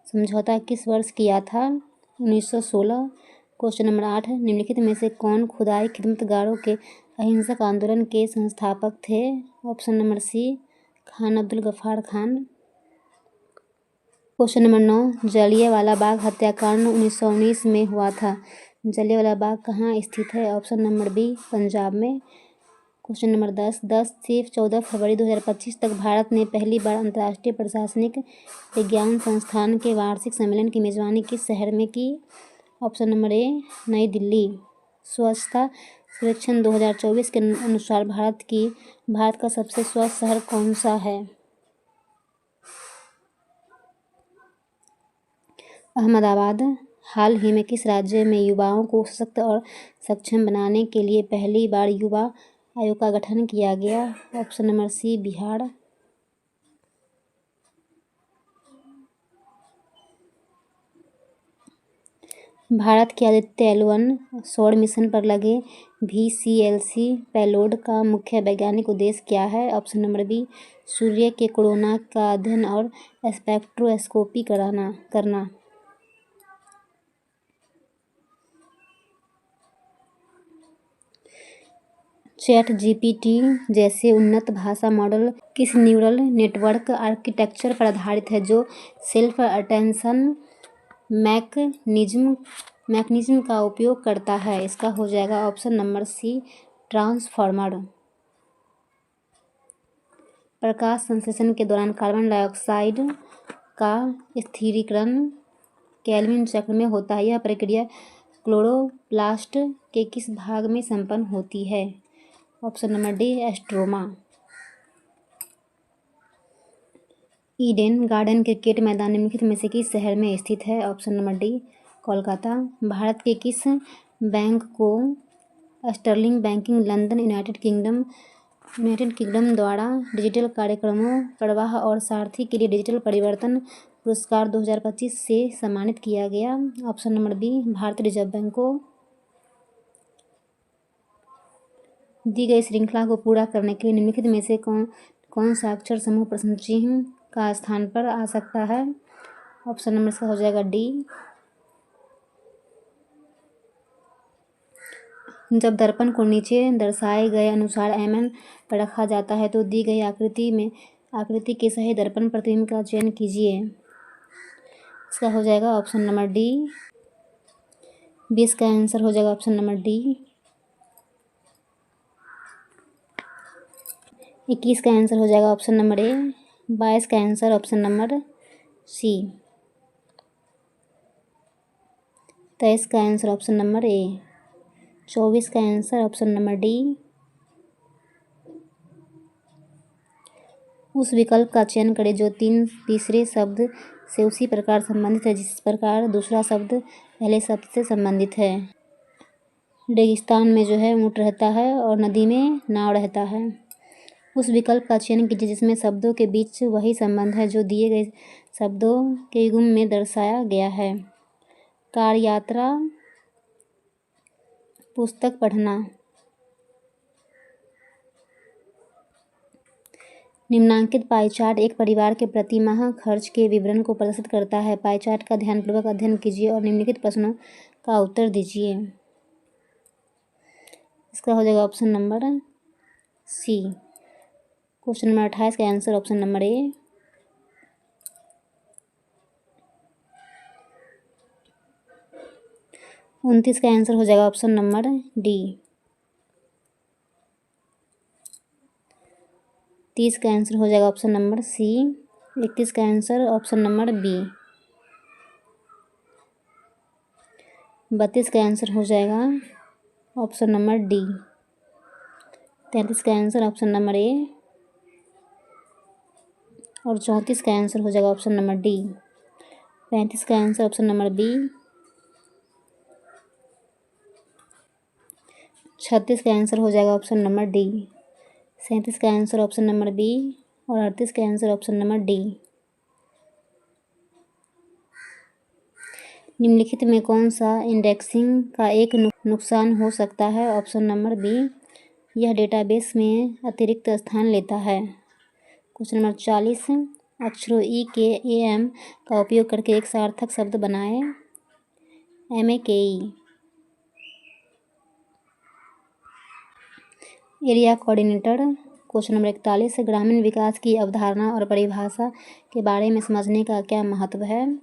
समझौता किस वर्ष किया था? 1916। क्वेश्चन नंबर 8, निम्नलिखित में से कौन खुदाई खिदमतगारों के अहिंसक आंदोलन के संस्थापक थे? Option number C Khan Abdul Ghaffar Khan. Question number 9, Jallianwala Bagh हत्याकांड 1919 में हुआ था। जलियांवाला बाग कहाँ स्थित है? ऑप्शन नंबर बी पंजाब में। क्वेश्चन नंबर 10 से 14 फरवरी 2025 तक भारत ने पहली बार अंतर्राष्ट्रीय प्रशासनिक विज्ञान संस्थान के वार्षिक सम्मेलन की मेजबानी किस शहर में की? ऑप्शन नंबर ए नई दिल्ली। स्वच्छता सर्वेक्षण 2024 के अनुसार भारत का सबसे स्वच्छ शहर कौन सा है? अहमदाबाद। हाल ही में किस राज्य में युवाओं को सशक्त और सक्षम बनाने के लिए पहली बार युवा आयोग का गठन किया गया? Option number C Bihar. Bharat के आदित्य L1 सौर मिशन पर लगे VCLC पेलोड का मुख्य वैज्ञानिक उद्देश्य क्या है? ऑप्शन नंबर बी सूर्य के कोरोना का अध्ययन और स्पेक्ट्रोस्कोपी करना। चैट जीपीटी जैसे उन्नत भाषा मॉडल किस न्यूरल नेटवर्क आर्किटेक्चर पर आधारित है जो सेल्फ अटेंशन मैकेनिज्म का उपयोग करता है? इसका हो जाएगा ऑप्शन नंबर सी, ट्रांसफॉर्मर। प्रकाश संश्लेषण के दौरान कार्बन डाइऑक्साइड का स्थिरीकरण केल्विन चक्र में होता है। यह प्रक्रिया क्लोरोप्लास्ट के किस भाग में संपन्न होती है? Option number D, stroma. Eden garden cricket मैदान निम्नलिखित में से किस शहर में स्थित है? Option number D, Kolkata. भारत के किस बैंक को Sterling banking London United Kingdom द्वारा डिजिटल कार्यक्रमों प्रवाह और सारथी के लिए डिजिटल परिवर्तन पुरस्कार 2025 से सम्मानित किया गया? ऑप्शन नंबर बी, भारतीय रिजर्व बैंक को। दी गई श्रृंखला को पूरा करने के लिए निम्नलिखित में से कौन सा अक्षर समूह प्रश्न चिह्न का स्थान पर आ सकता है? ऑप्शन नंबर इसका हो जाएगा डी। जब दर्पण को नीचे दर्शाए गए अनुसार एमएन पर रखा जाता है तो दी गई आकृति के सही दर्पण प्रतिबिंब का चयन कीजिए। इसका हो जाएगा ऑप्शन नंबर डी। 20 का आंसर हो जाएगा ऑप्शन नंबर डी। 21 का आंसर हो जाएगा ऑप्शन नंबर ए। 22 का आंसर ऑप्शन नंबर सी। 23 का आंसर ऑप्शन नंबर ए। 24 का आंसर ऑप्शन नंबर डी। उस विकल्प का चयन करें जो तीसरे शब्द से उसी प्रकार संबंधित है जिस प्रकार दूसरा शब्द पहले शब्द से संबंधित है। रेगिस्तान में जो है ऊँट रहता है और नदी में नाव रहता है। उस विकल्प का चयन कीजिए जिसमें शब्दों के बीच वही संबंध है जो दिए गए शब्दों के युग्म में दर्शाया गया है। कार यात्रा, पुस्तक पढ़ना। निम्नांकित पाई चार्ट एक परिवार के प्रति माह खर्च के विवरण को प्रदर्शित करता है। पाई चार्ट का ध्यानपूर्वक अध्ययन कीजिए और निम्नलिखित प्रश्नों का उत्तर दीजिए। इसका हो जाएगा option number C. Question number 28 का आंसर ऑप्शन नंबर ए। 29 का आंसर हो जाएगा ऑप्शन नंबर डी। 30 का आंसर हो जाएगा ऑप्शन नंबर सी। 31 का आंसर ऑप्शन नंबर बी। 32 का आंसर हो जाएगा ऑप्शन नंबर डी। 33 का आंसर ऑप्शन नंबर ए और 34 का आंसर हो जाएगा ऑप्शन नंबर डी। 35 का आंसर ऑप्शन नंबर बी। 36 का आंसर हो जाएगा ऑप्शन नंबर डी। 37 का आंसर ऑप्शन नंबर बी और 38 का आंसर ऑप्शन नंबर डी। निम्नलिखित में कौन सा इंडेक्सिंग का एक नुकसान हो सकता है? ऑप्शन नंबर बी, यह डेटाबेस में अतिरिक्त स्थान लेता है। क्वेश्चन नंबर 40 अक्षरों ई के ए एम का उपयोग करके एक सार्थक शब्द बनाएं। MAKE। Area coordinator. Question number 41 ग्रामीण विकास की अवधारणा और परिभाषा के बारे में समझने का क्या महत्व है?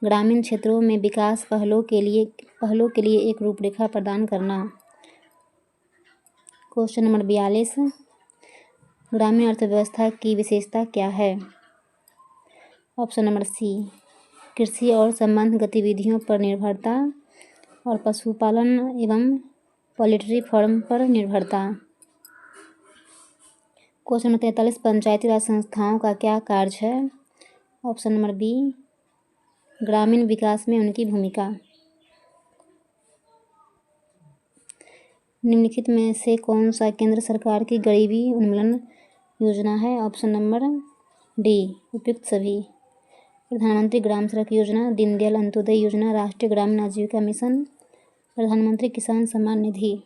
ग्रामीण क्षेत्रों में विकास पहलों के लिए एक रूपरेखा प्रदान करना। क्वेश्चन नंबर 42 ग्रामीण अर्थव्यवस्था की विशेषता क्या है? ऑप्शन नंबर सी, कृषि और संबद्ध गतिविधियों पर निर्भरता और पशुपालन एवं पोल्ट्री फार्म पर निर्भरता। क्वेश्चन नंबर 43 पंचायती राज संस्थाओं का क्या कार्य है? ऑप्शन नंबर बी, ग्रामीण विकास में उनकी भूमिका। निम्नलिखित में से कौन सा केंद्र सरकार की गरीबी उन्मूलन योजना है? ऑप्शन नंबर डी, उपयुक्त सभी। प्रधानमंत्री ग्राम सड़क योजना, दीनदयाल अंत्योदय योजना, राष्ट्रीय ग्रामीण आजीविका मिशन, प्रधानमंत्री किसान सम्मान निधि।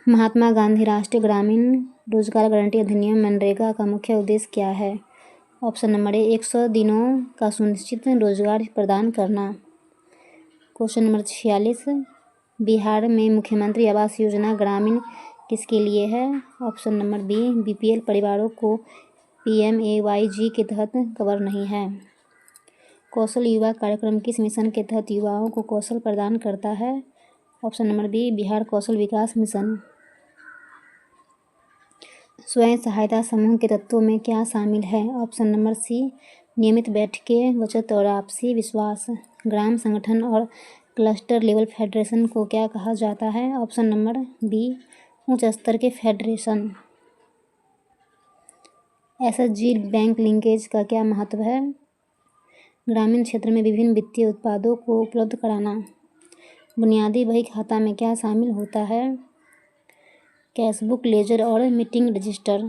महात्मा गांधी राष्ट्रीय ग्रामीण रोजगार गारंटी अधिनियम मनरेगा का मुख्य उद्देश्य क्या है? ऑप्शन नंबर ए 100 दिनों का सुनिश्चित रोजगार प्रदान करना। क्वेश्चन नंबर 46, बिहार में मुख्यमंत्री आवास योजना ग्रामीण किसके लिए है? ऑप्शन नंबर बी बीपीएल परिवारों को PMAYG के तहत कवर नहीं है। कौशल युवा कार्यक्रम किस मिशन के तहत युवाओं को कौशल प्रदान करता है? ऑप्शन नंबर बी बिहार कौशल विकास मिशन। स्वयं सहायता समूह के तत्वों में क्या शामिल है? ऑप्शन नंबर सी नियमित बैठकें, बचत और आपसी विश्वास। ग्राम संगठन और क्लस्टर लेवल फेडरेशन को क्या कहा जाता है? ऑप्शन नंबर बी उच्च स्तर के फेडरेशन। SHG बैंक लिंकेज का क्या महत्व है? ग्रामीण क्षेत्र में विभिन्न वित्तीय उत्पादों को उपलब्ध कराना। बुनियादी बही खाता में क्या शामिल होता है? कैशबुक, लेजर और मीटिंग रजिस्टर।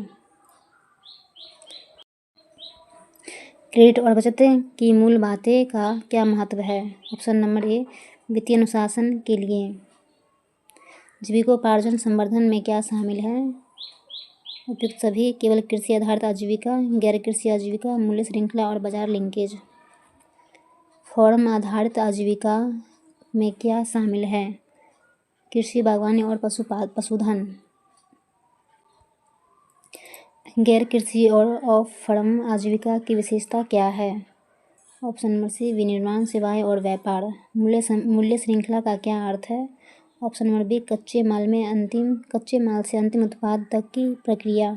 क्रेडिट और बचत की मूल बातें का क्या महत्व है? ऑप्शन नंबर ए वित्तीय अनुशासन के लिए। जीविकोपार्जन संवर्धन में क्या शामिल है? उपयुक्त सभी, केवल कृषि आधारित आजीविका, गैर कृषि आजीविका, मूल्य श्रृंखला और बाजार लिंकेज। फॉर्म आधारित आजीविका में क्या शामिल है? कृषि, बागवानी और पशुधन। गैर कृषि और ऑफ फर्म आजीविका की विशेषता क्या है? ऑप्शन नंबर सी विनिर्माण, सेवाएं और व्यापार। मूल्य श्रृंखला का क्या अर्थ है? ऑप्शन नंबर बी कच्चे माल से अंतिम उत्पाद तक की प्रक्रिया।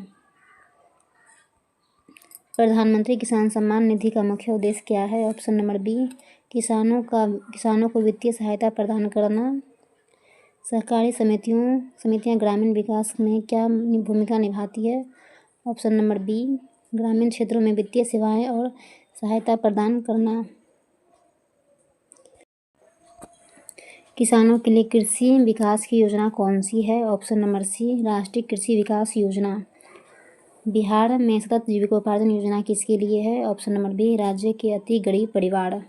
प्रधानमंत्री किसान सम्मान निधि का मुख्य उद्देश्य क्या है? ऑप्शन नंबर बी किसानों को वित्तीय सहायता प्रदान करना। सहकारी समितियां ग्रामीण विकास में क्या भूमिका निभाती है? ऑप्शन नंबर बी ग्रामीण क्षेत्रों में वित्तीय सेवाएं और सहायता प्रदान करना। किसानों के लिए कृषि विकास की योजना कौन सी है? ऑप्शन नंबर सी राष्ट्रीय कृषि विकास योजना। बिहार में सतत जीविकोपार्जन योजना किसके लिए है? ऑप्शन नंबर बी राज्य के अति गरीब परिवार।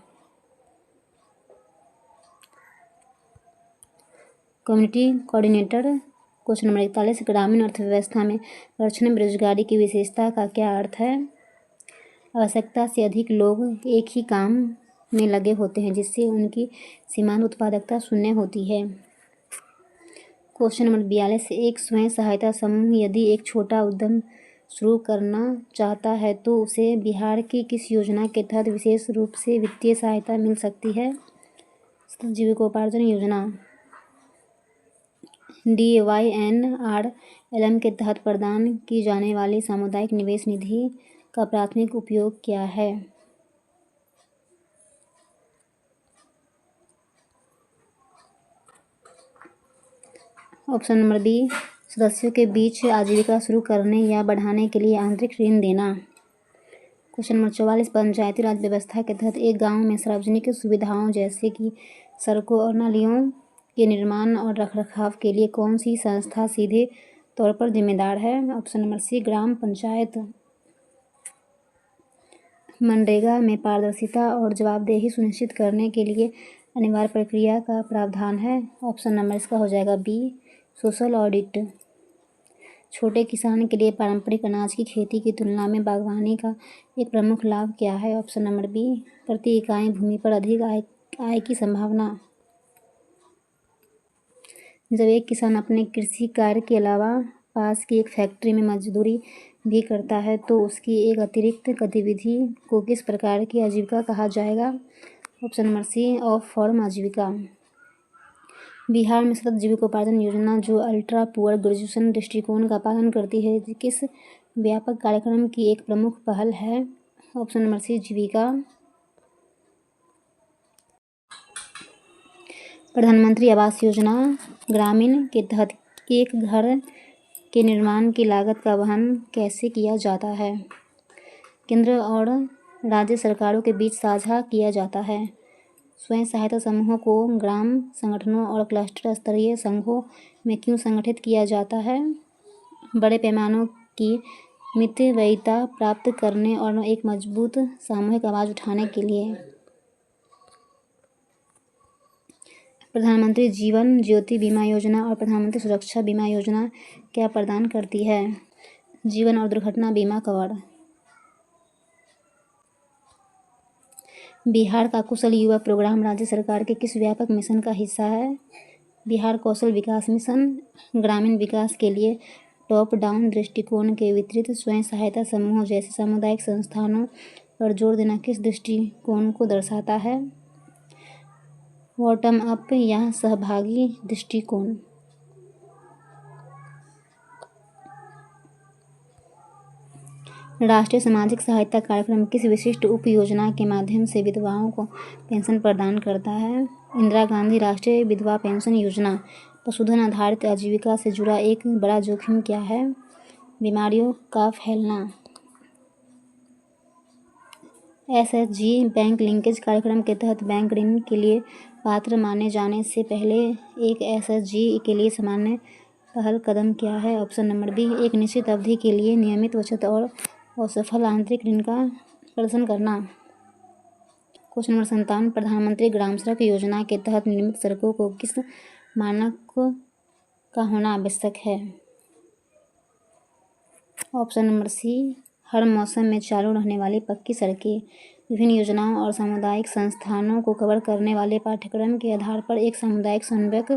Community coordinator. क्वेश्चन नंबर 41, ग्रामीण अर्थव्यवस्था में लक्षण बेरोजगारी की विशेषता का क्या अर्थ है? आवश्यकता से अधिक लोग एक ही काम में लगे होते हैं, जिससे उनकी सीमांत उत्पादकता शून्य होती है। क्वेश्चन नंबर 42, एक स्वयं सहायता समूह यदि एक छोटा उद्यम शुरू करना चाहता है तो उसे बिहार की किस योजना के तहत विशेष रूप से वित्तीय सहायता मिल सकती है? जीविकोपार्जन योजना। DYNRLM के तहत प्रदान की जाने वाली सामुदायिक निवेश निधि का प्राथमिक उपयोग क्या है? ऑप्शन नंबर बी सदस्यों के बीच आजीविका शुरू करने या बढ़ाने के लिए आंतरिक ऋण देना। क्वेश्चन नंबर 44, पंचायती राज व्यवस्था के तहत एक गांव में सार्वजनिक सुविधाओं जैसे कि सड़कों और नालियों के निर्माण और रखरखाव के लिए कौन सी संस्था सीधे तौर पर जिम्मेदार है? ऑप्शन नंबर सी ग्राम पंचायत। मनरेगा में पारदर्शिता और जवाबदेही सुनिश्चित करने के लिए अनिवार्य प्रक्रिया का प्रावधान है। ऑप्शन नंबर इसका हो जाएगा बी सोशल ऑडिट। छोटे किसान के लिए पारंपरिक अनाज की खेती की तुलना में बागवानी का एक प्रमुख लाभ क्या है? ऑप्शन नंबर बी प्रति इकाई भूमि पर अधिक आय की संभावना। जब एक किसान अपने कृषि कार्य के अलावा पास की एक फैक्ट्री में मजदूरी भी करता है तो उसकी एक अतिरिक्त गतिविधि को किस प्रकार की आजीविका कहा जाएगा? Option number C off farm आजीविका। बिहार में सतत जीविकोपार्जन योजना जो अल्ट्रा पुअर ग्रेजुएशन दृष्टिकोण का पालन करती है, किस व्यापक कार्यक्रम की एक प्रमुख पहल है? ऑप्शन नंबर सी जीविका। प्रधानमंत्री आवास योजना ग्रामीण के तहत एक घर के निर्माण की लागत का वहन कैसे किया जाता है? केंद्र और राज्य सरकारों के बीच साझा किया जाता है। स्वयं सहायता समूहों को ग्राम संगठनों और क्लस्टर स्तरीय संघों में क्यों संगठित किया जाता है? बड़े पैमानों की मितव्ययिता प्राप्त करने और एक मजबूत सामूहिक आवाज़ उठाने के लिए। प्रधानमंत्री जीवन ज्योति बीमा योजना और प्रधानमंत्री सुरक्षा बीमा योजना क्या प्रदान करती है? जीवन और दुर्घटना बीमा कवर। बिहार का कुशल युवा प्रोग्राम राज्य सरकार के किस व्यापक मिशन का हिस्सा है? बिहार कौशल विकास मिशन। ग्रामीण विकास के लिए टॉप डाउन दृष्टिकोण के वितरित स्वयं सहायता समूह जैसे सामुदायिक संस्थानों पर जोर देना किस दृष्टिकोण को दर्शाता है? बॉटम अप या सहभागी दृष्टिकोण। राष्ट्रीय सामाजिक सहायता कार्यक्रम किस विशिष्ट उप योजना के माध्यम से विधवाओं को पेंशन प्रदान करता है? इंदिरा गांधी राष्ट्रीय विधवा पेंशन योजना। पशुधन आधारित आजीविका से जुड़ा एक बड़ा जोखिम क्या है? बीमारियों का फैलना। एसएचजी बैंक लिंकेज कार्यक्रम के तहत बैंक ऋण के लिए पात्र माने जाने से पहले एक एसएचजी के लिए सामान्य पहल कदम क्या है? ऑप्शन नंबर बी, एक निश्चित अवधि के लिए नियमित बचत और असफल आंतरिक ऋण का प्रदर्शन करना। क्वेश्चन नंबर 57, प्रधानमंत्री ग्राम सड़क योजना के तहत निर्मित सड़कों को किस मानक का होना आवश्यक है? ऑप्शन नंबर सी, हर मौसम में चालू रहने वाली पक्की सड़कें। विभिन्न योजनाओं और सामुदायिक संस्थानों को कवर करने वाले पाठ्यक्रम के आधार पर एक सामुदायिक समन्वयक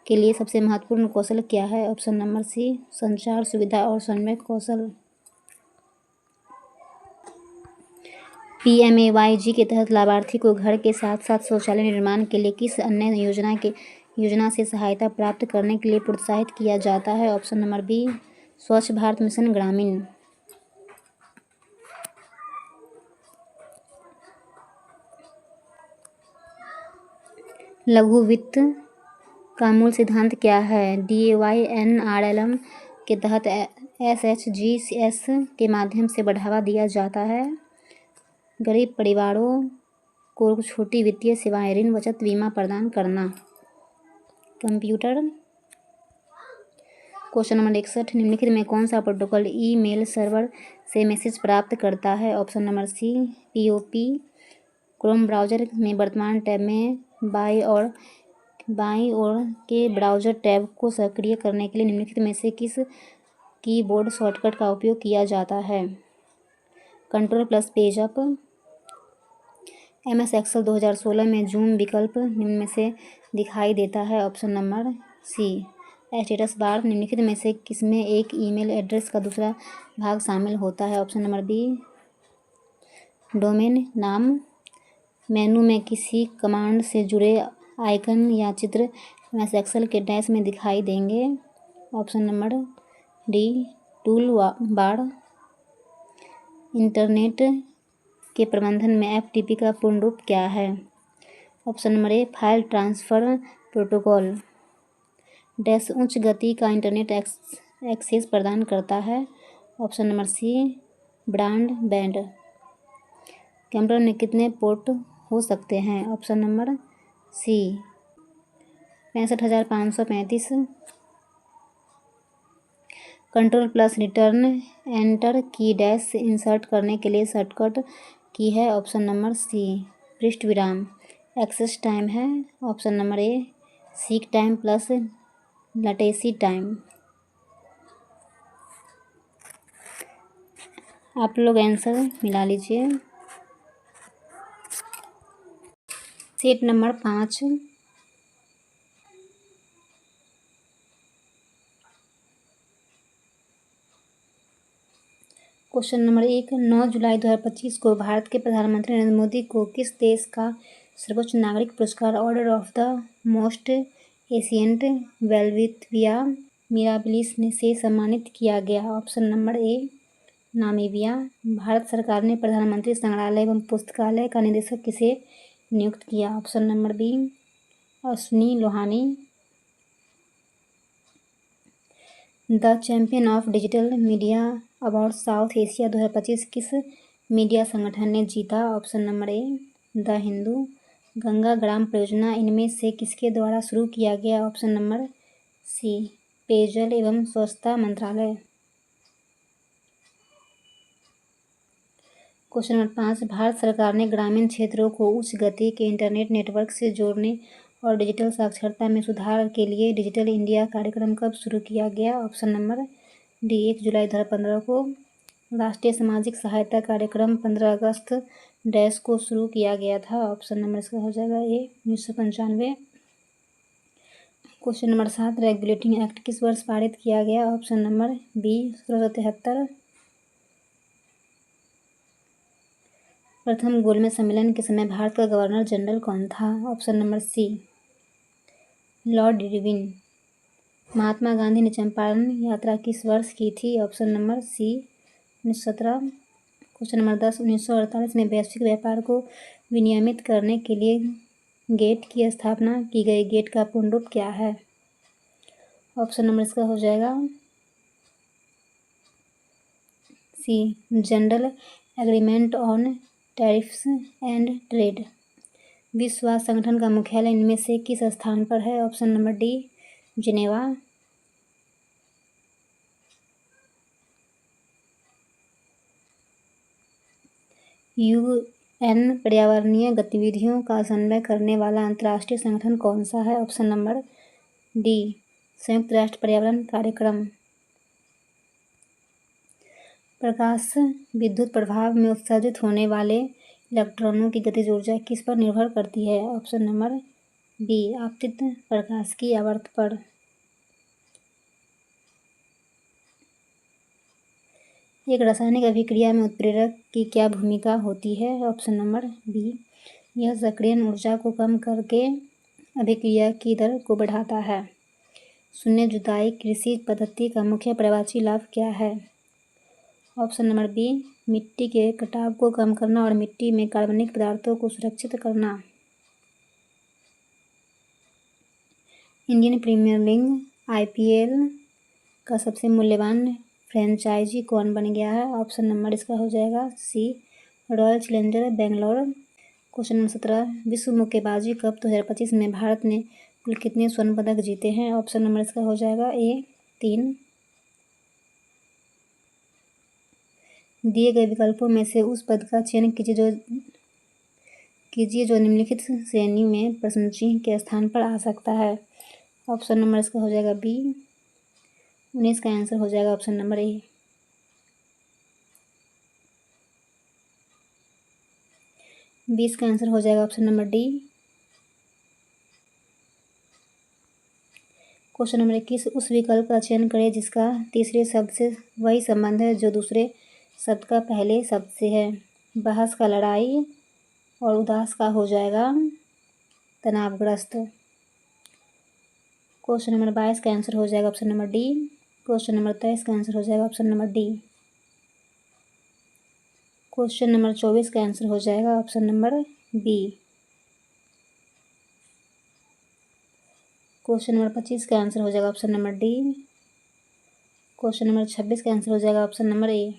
के लिए सबसे महत्वपूर्ण कौशल क्या है? ऑप्शन नंबर सी, संचार सुविधा और समन्वयक कौशल। पीएमएवाईजी के तहत लाभार्थी को घर के साथ साथ शौचालय निर्माण के लिए किस अन्य योजना से सहायता प्राप्त करने के लिए प्रोत्साहित किया जाता है? ऑप्शन नंबर बी, स्वच्छ भारत मिशन ग्रामीण। लघु वित्त का मूल सिद्धांत क्या है? DAYNRLM के तहत SHGS के माध्यम से बढ़ावा दिया जाता है। गरीब परिवारों को छोटी वित्तीय सेवाएं, ऋण, बचत, बीमा प्रदान करना। कंप्यूटर। क्वेश्चन नंबर 61, निम्नलिखित में कौन सा प्रोटोकॉल ईमेल सर्वर से मैसेज प्राप्त करता है? Option number C, POP। Chrome browser में वर्तमान टैब में बाईं ओर के ब्राउज़र टैब को सक्रिय करने के लिए निम्नलिखित में से किस कीबोर्ड शॉर्टकट का उपयोग किया जाता है? Ctrl+ page up. MS Excel 2016 में जूम विकल्प निम्न में से दिखाई देता है? Option number C, status bar. निम्नलिखित में से किसमें एक ईमेल एड्रेस का दूसरा भाग शामिल होता है? ऑप्शन नंबर बी, डोमेन नाम। मेनू में किसी कमांड से जुड़े आइकन या चित्र MS एक्सेल के डैश में दिखाई देंगे? Option number D, tool bar. Internet के प्रबंधन में FTP का पूर्ण रूप क्या है? Option number A, file transfer protocol. Dash उच्च गति का इंटरनेट एक्सेस प्रदान करता है? Option number C, broadband. Computer में कितने पोर्ट हो सकते हैं? Option number C, 65,535। Ctrl+ return enter की डैश इंसर्ट करने के लिए शॉर्टकट की है? ऑप्शन नंबर सी, पृष्ठ विराम। एक्सेस टाइम है? ऑप्शन नंबर ए, seek time plus latency time. आप लोग आंसर मिला लीजिए। सेट नंबर 5, क्वेश्चन नंबर 1, 9 जुलाई 2025 को भारत के प्रधानमंत्री नरेंद्र मोदी को किस देश का सर्वोच्च नागरिक पुरस्कार order of the most ancient वेल्विया मिराबिलिस से सम्मानित किया गया? Option number A, Namibia. Bharat सरकार ने प्रधानमंत्री संग्रहालय एवं पुस्तकालय का निदेशक किसे नियुक्त किया? Option number B, Ashwini Lohani. The champion of digital media award South Asia 2025 किस मीडिया संगठन ने जीता? Option number A, the Hindu. Ganga Gram परियोजना इनमें से किसके द्वारा शुरू किया गया? ऑप्शन नंबर सी, पेयजल एवं स्वच्छता मंत्रालय। क्वेश्चन नंबर 5, भारत सरकार ने ग्रामीण क्षेत्रों को उच्च गति के इंटरनेट नेटवर्क से जोड़ने और डिजिटल साक्षरता में सुधार के लिए डिजिटल इंडिया कार्यक्रम कब शुरू किया गया? ऑप्शन नंबर डी, 1 जुलाई 2015 को। राष्ट्रीय सामाजिक सहायता कार्यक्रम 15 अगस्त डैश को शुरू किया गया था? ऑप्शन नंबर इसका हो जाएगा A 1995। Question number 7, regulating act किस वर्ष पारित किया गया? Option number B 1773। प्रथम गोलमेज सम्मेलन के समय भारत का गवर्नर जनरल कौन था? Option number C lord Irwin. Mahatma Gandhi ने चंपारण यात्रा किस वर्ष की थी? Option number C 1917। Question number 10, 1948 में वैश्विक व्यापार को विनियमित करने के लिए गेट की स्थापना की गई। गेट का पूर्ण रूप क्या है? ऑप्शन नंबर इसका हो जाएगा C general agreement on tariffs and trade. विश्व स्वास्थ्य संगठन का मुख्यालय इनमें से किस स्थान पर है? Option number D Geneva. UN पर्यावरणीय गतिविधियों का समन्वय करने वाला अंतर्राष्ट्रीय संगठन कौन सा है? ऑप्शन नंबर डी संयुक्त राष्ट्र पर्यावरण कार्यक्रम। प्रकाश विद्युत प्रभाव में उत्सर्जित होने वाले इलेक्ट्रॉनों की गतिज ऊर्जा किस पर निर्भर करती है? ऑप्शन नंबर बी आपतित प्रकाश की आवर्त पर। एक रासायनिक अभिक्रिया में उत्प्रेरक की क्या भूमिका होती है? ऑप्शन नंबर बी यह सक्रियण ऊर्जा को कम करके अभिक्रिया की दर को बढ़ाता है। शून्य जुताई कृषि पद्धति का मुख्य पर्यावरणीय लाभ क्या है? ऑप्शन नंबर बी मिट्टी के कटाव को कम करना और मिट्टी में कार्बनिक पदार्थों को सुरक्षित करना। इंडियन प्रीमियर लीग आईपीएल का सबसे मूल्यवान फ्रेंचाइजी कौन बन गया है? ऑप्शन नंबर इसका हो जाएगा C royal challenger Bangalore. Question number 17, विश्व मुक्केबाजी कप 2025 में भारत ने कुल कितने स्वर्ण पदक जीते हैं? ऑप्शन नंबर इसका हो जाएगा ए 3। दिए गए विकल्पों में से उस पद का चयन कीजिए जो निम्नलिखित श्रेणी में प्रश्न चिन्ह के स्थान पर आ सकता है। ऑप्शन नंबर इसका हो जाएगा बी 19 का आंसर हो जाएगा ऑप्शन नंबर ए। 20 का आंसर हो जाएगा option number D. Question number 21, उस विकल्प का चयन करें जिसका तीसरे शब्द से वही संबंध है जो दूसरे शब्द का पहले शब्द से है। बहस का लड़ाई और उदास का हो जाएगा तनावग्रस्त। क्वेश्चन नंबर 22 का आंसर हो जाएगा option number D. Question number 23 का आंसर हो जाएगा option number D. Question number 24 का आंसर हो जाएगा option number B. Question number 25 का आंसर हो जाएगा option number D. Question number 26 का आंसर हो जाएगा option number A.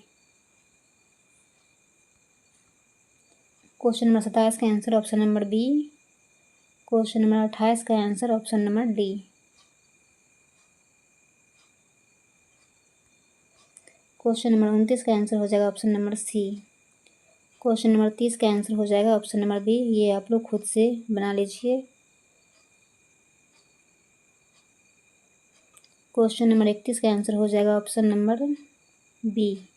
Question number 27 का answer option number B. Question number 28 का answer option number D. Question number 29 का आंसर हो जाएगा option number C. Question number 30 का आंसर हो जाएगा ऑप्शन नंबर बी। ये आप लोग खुद से बना लीजिए। क्वेश्चन नंबर 31 का आंसर हो जाएगा option number B.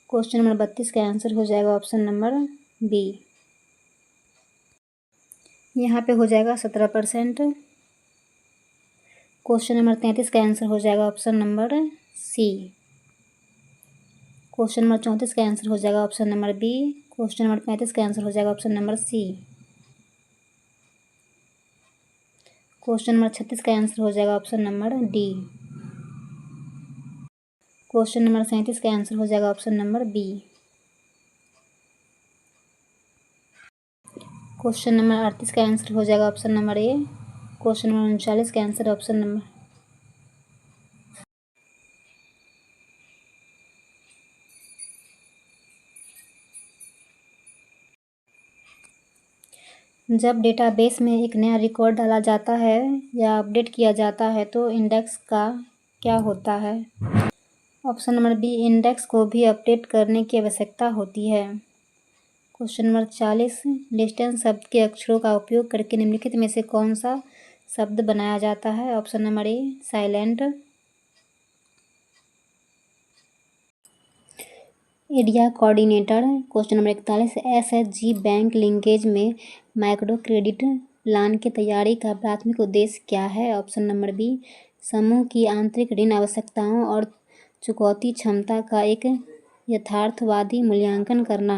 Question number 32 का आंसर हो जाएगा ऑप्शन नंबर बी। यहाँ पे हो जाएगा 17%। क्वेश्चन नंबर 33 का आंसर हो जाएगा option number C. Question number 34 का आंसर हो जाएगा option number B. Question number 35 का आंसर हो जाएगा option number C. Question number 36 का आंसर हो जाएगा option number D. Question number 37 का आंसर हो जाएगा option number B. Question number 38 का आंसर हो जाएगा option number A. Question number 39 का आंसर ऑप्शन नंबर जब डेटाबेस में एक नया रिकॉर्ड डाला जाता है या अपडेट किया जाता है तो इंडेक्स का क्या होता है? ऑप्शन नंबर बी इंडेक्स को भी अपडेट करने की आवश्यकता होती है। क्वेश्चन नंबर 40, लिस्टन शब्द के अक्षरों का उपयोग करके निम्नलिखित में से कौन सा शब्द बनाया जाता है? ऑप्शन नंबर ए silent. Area coordinator. Question number 41, SHG bank linkage में माइक्रो क्रेडिट प्लान की तैयारी का प्राथमिक उद्देश्य क्या है? ऑप्शन नंबर बी, समूह की आंतरिक ऋण आवश्यकताओं और चुकौती क्षमता का एक यथार्थवादी मूल्यांकन करना।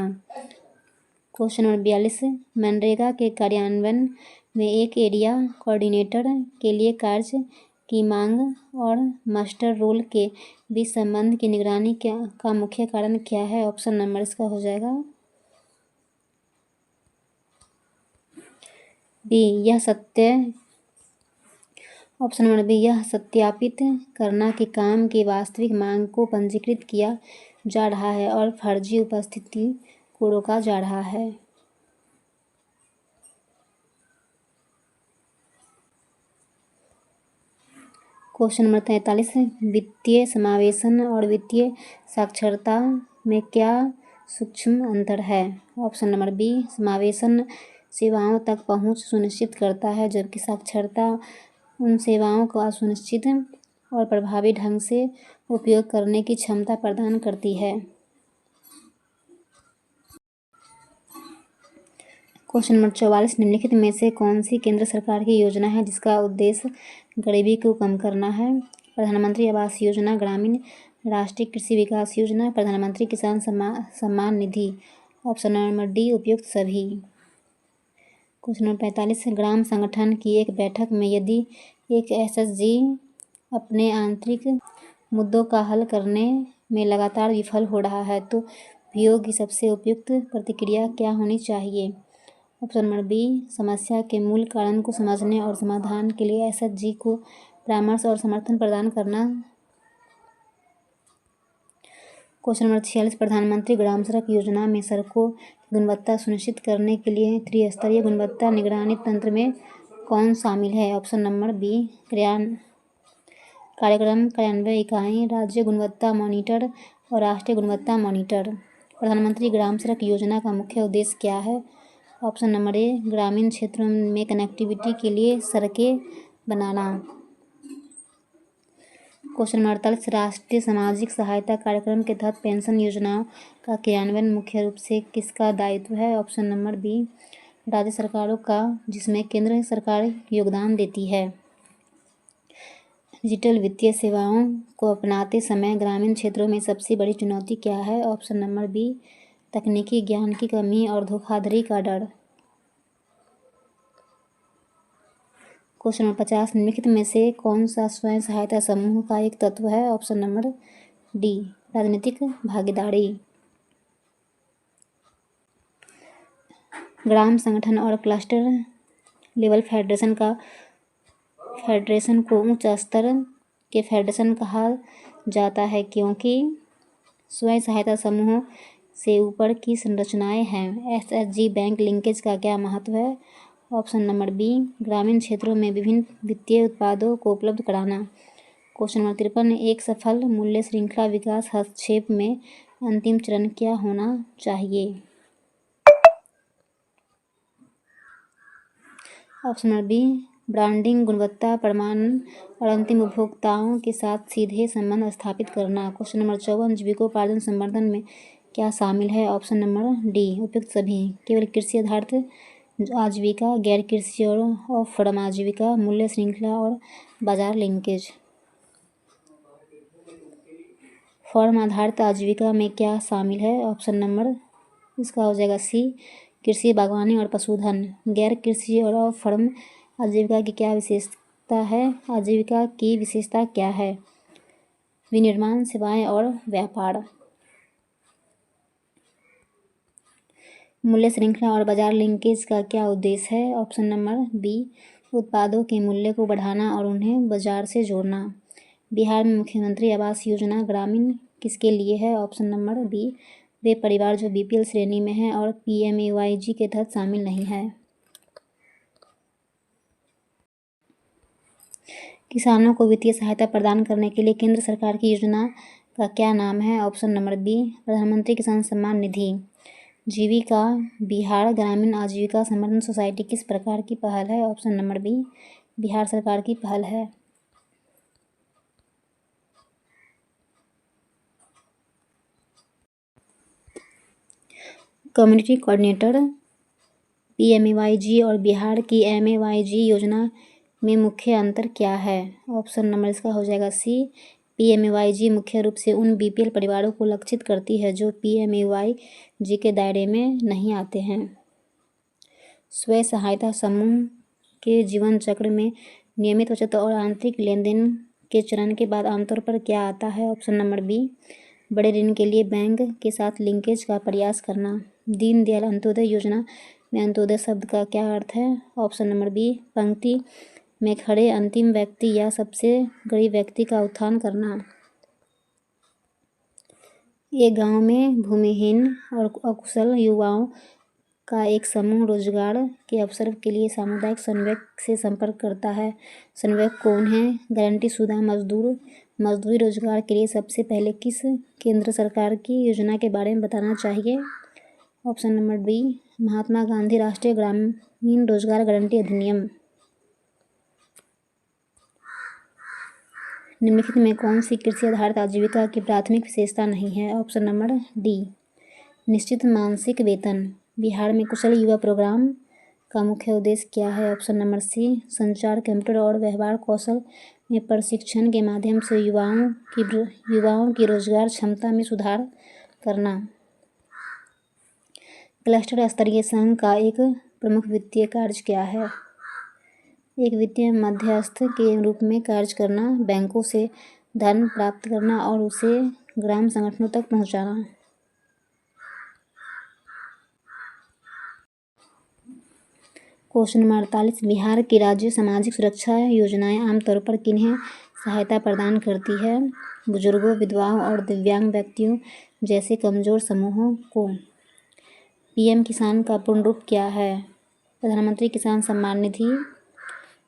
क्वेश्चन नंबर 42, मनरेगा के कार्यान्वयन में एक एरिया कोऑर्डिनेटर के लिए कार्य की मांग और मास्टर रोल के बीच संबंध की निगरानी का मुख्य कारण क्या है? ऑप्शन नंबर इसका हो जाएगा बी, ऑप्शन नंबर बी, यह सत्यापित करना कि काम की वास्तविक मांग को पंजीकृत किया जा रहा है और फर्जी उपस्थिति को रोका जा रहा है। क्वेश्चन नंबर 43, वित्तीय समावेशन और वित्तीय साक्षरता में क्या सूक्ष्म अंतर है? ऑप्शन नंबर बी, समावेशन सेवाओं तक पहुंच सुनिश्चित करता है, जबकि साक्षरता उन सेवाओं को सुनिश्चित और प्रभावी ढंग से उपयोग करने की क्षमता प्रदान करती है। क्वेश्चन नंबर 44, निम्नलिखित में से कौन सी केंद्र सरकार की योजना है जिसका उद्देश्य गरीबी को कम करना है? प्रधानमंत्री आवास योजना ग्रामीण, राष्ट्रीय कृषि विकास योजना, प्रधानमंत्री किसान Samman Nidhi. Option number D, उपयुक्त सभी। क्वेश्चन नंबर 45, ग्राम संगठन की एक बैठक में यदि एक एसएचजी अपने आंतरिक मुद्दों का हल करने में लगातार विफल हो रहा है तो पीओ की सबसे उपयुक्त प्रतिक्रिया क्या होनी चाहिए? ऑप्शन नंबर बी, समस्या के मूल कारण को समझने और समाधान के लिए एसएचजी को परामर्श और समर्थन प्रदान करना। क्वेश्चन नंबर 46, प्रधानमंत्री ग्राम सड़क योजना में सड़कों की गुणवत्ता सुनिश्चित करने के लिए त्रिस्तरीय गुणवत्ता निगरानी तंत्र में कौन शामिल है? ऑप्शन नंबर बी, कार्यक्रम कार्यान्वयन इकाई, राज्य गुणवत्ता मॉनिटर और राष्ट्रीय गुणवत्ता मॉनिटर। प्रधानमंत्री ग्राम सड़क योजना का मुख्य उद्देश्य क्या है? ऑप्शन नंबर ए, ग्रामीण क्षेत्रों में कनेक्टिविटी के लिए सड़कें बनाना। क्वेश्चन नंबर 48, राष्ट्रीय सामाजिक सहायता कार्यक्रम के तहत पेंशन योजनाओं का क्रियान्वयन मुख्य रूप से किसका दायित्व है? ऑप्शन नंबर बी, राज्य सरकारों का, जिसमें केंद्र सरकार योगदान देती है। डिजिटल वित्तीय सेवाओं को अपनाते समय ग्रामीण क्षेत्रों में सबसे बड़ी चुनौती क्या है? ऑप्शन नंबर बी, तकनीकी ज्ञान की कमी और धोखाधड़ी का डर। क्वेश्चन नंबर 50, निम्नलिखित में से कौन सा स्वयं सहायता समूह का एक तत्व है? ऑप्शन नंबर डी, राजनीतिक भागीदारी। ग्राम संगठन और क्लस्टर लेवल फेडरेशन को उच्च स्तर के फेडरेशन कहा जाता है क्योंकि स्वयं सहायता समूहों से ऊपर की संरचनाएं हैं। एसएचजी बैंक लिंकेज का क्या महत्व है? ऑप्शन नंबर बी, ग्रामीण क्षेत्रों में विभिन्न वित्तीय उत्पादों को उपलब्ध कराना। क्वेश्चन नंबर 53, एक सफल मूल्य श्रृंखला विकास हस्तक्षेप में अंतिम चरण क्या होना चाहिए? ऑप्शन नंबर बी, ब्रांडिंग, गुणवत्ता प्रमाणन और अंतिम उपभोक्ताओं के साथ सीधे संबंध स्थापित करना। क्वेश्चन नंबर 54, जीविकोपार्जन संवर्धन में क्या शामिल है? ऑप्शन नंबर डी, उपयुक्त सभी। केवल कृषि आधारित आजीविका, गैर कृषि और फर्म आजीविका, मूल्य श्रृंखला और बाजार लिंकेज। फर्म आधारित आजीविका में क्या शामिल है? ऑप्शन नंबर इसका हो जाएगा सी, कृषि, बागवानी और पशुधन। गैर कृषि और फर्म आजीविका की क्या विशेषता है? आजीविका की विशेषता क्या है? विनिर्माण, सेवाएं और व्यापार। मूल्य श्रृंखला और बाजार लिंकेज का क्या उद्देश्य है? ऑप्शन नंबर बी, उत्पादों के मूल्य को बढ़ाना और उन्हें बाजार से जोड़ना। बिहार में मुख्यमंत्री आवास योजना ग्रामीण किसके लिए है? ऑप्शन नंबर बी, वे परिवार जो बीपीएल श्रेणी में हैं और पीएमएवाईजी के तहत शामिल नहीं है। किसानों को वित्तीय सहायता प्रदान करने के लिए केंद्र सरकार की योजना का क्या नाम है? ऑप्शन नंबर बी, प्रधानमंत्री किसान सम्मान निधि। जीविका बिहार ग्रामीण आजीविका संवर्धन सोसाइटी किस प्रकार की पहल है? ऑप्शन नंबर बी, बिहार सरकार की पहल है। कम्युनिटी कोऑर्डिनेटर PMAYG और बिहार की MAYG योजना में मुख्य अंतर क्या है? ऑप्शन नंबर इसका हो जाएगा सी। PMAYG मुख्य रूप से उन BPL परिवारों को लक्षित करती है जो PMAYG के दायरे में नहीं आते हैं। स्वयं सहायता समूह के जीवन चक्र में नियमित बचत और आंतरिक लेन देन के चरण के बाद आमतौर पर क्या आता है? Option number B. बड़े ऋण के लिए बैंक के साथ लिंकेज का प्रयास करना। दीनदयाल अंत्योदय योजना में अंत्योदय शब्द का क्या अर्थ है? Option number B. पंक्ति में खड़े अंतिम व्यक्ति या सबसे गरीब व्यक्ति का उत्थान करना। एक गांव में भूमिहीन और अकुशल युवाओं का एक समूह रोजगार के अवसर के लिए सामुदायिक समन्वयक से संपर्क करता है। समन्वयक कौन है? गारंटीशुदा मजदूर। मजदूरी रोजगार के लिए सबसे पहले किस केंद्र सरकार की योजना के बारे में बताना चाहिए? Option number B. Mahatma Gandhi राष्ट्रीय ग्रामीण रोजगार गारंटी अधिनियम। निम्नलिखित में कौन सी कृषि आधारित आजीविका की प्राथमिक विशेषता नहीं है? Option number D. निश्चित मासिक वेतन। बिहार में कुशल युवा प्रोग्राम का मुख्य उद्देश्य क्या है? Option number C. संचार, कंप्यूटर और व्यवहार कौशल में प्रशिक्षण के माध्यम से युवाओं की रोजगार क्षमता में सुधार करना। क्लस्टर स्तरीय संघ का एक प्रमुख वित्तीय कार्य क्या है? एक वित्तीय मध्यस्थ के रूप में कार्य करना, बैंकों से धन प्राप्त करना और उसे ग्राम संगठनों तक पहुंचाना। Question number 48। बिहार की राज्य सामाजिक सुरक्षा योजनाएं आमतौर पर किन्हें सहायता प्रदान करती है? बुजुर्गों, विधवाओं और दिव्यांग व्यक्तियों जैसे कमजोर समूहों को। PM किसान का पूर्ण रूप क्या है? प्रधानमंत्री किसान सम्मान निधि।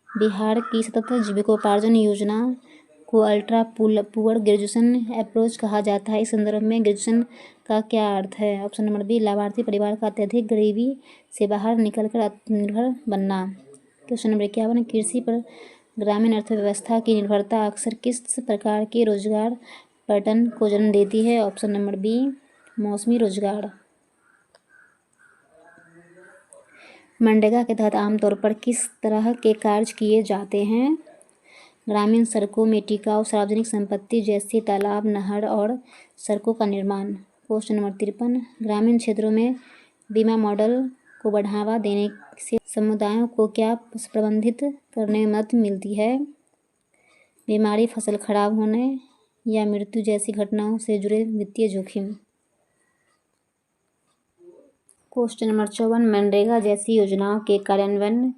बिहार की सतत जीविकोपार्जन योजना को अल्ट्रा पुअर ग्रेजुएशन अप्रोच कहा जाता है। इस संदर्भ में ग्रेजुएशन का क्या अर्थ है? Option number B. लाभार्थी परिवार का अत्यधिक गरीबी से बाहर निकलकर आत्मनिर्भर बनना। Question number 51। कृषि पर ग्रामीण अर्थव्यवस्था की निर्भरता अक्सर किस प्रकार के रोजगार पैटर्न को जन्म देती है? Option number B. मौसमी रोजगार। मनरेगा के तहत आमतौर पर किस तरह के कार्य किए जाते हैं? ग्रामीण सड़कों में टिकाऊ सार्वजनिक संपत्ति जैसे तालाब, नहर और सड़कों का निर्माण। Question number 53। ग्रामीण क्षेत्रों में बीमा मॉडल को बढ़ावा देने से समुदायों को क्या प्रबंधित करने में मदद मिलती है? बीमारी, फसल खराब होने या मृत्यु जैसी घटनाओं से जुड़े वित्तीय जोखिम। Question number 54। मनरेगा जैसी योजनाओं के कार्यान्वयन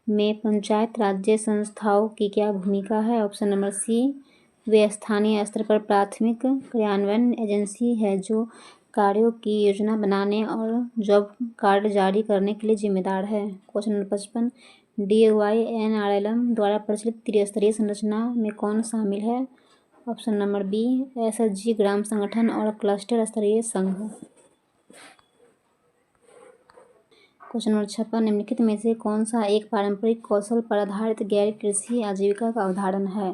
में पंचायत राज्य संस्थाओं की क्या भूमिका है? ऑप्शन नंबर सी। वे स्थानीय स्तर पर प्राथमिक क्रियान्वयन एजेंसी है जो कार्यों की योजना बनाने और जॉब कार्ड जारी करने के लिए जिम्मेदार है। Question number 55। DOI NRLM द्वारा प्रचलित त्रिस्तरीय संरचना में कौन शामिल है? Option number B. SHG ग्राम संगठन और क्लस्टर स्तरीय संघ। Question number 56। निम्नलिखित में से कौन सा एक पारंपरिक कौशल पर आधारित गैर कृषि आजीविका का उदाहरण है?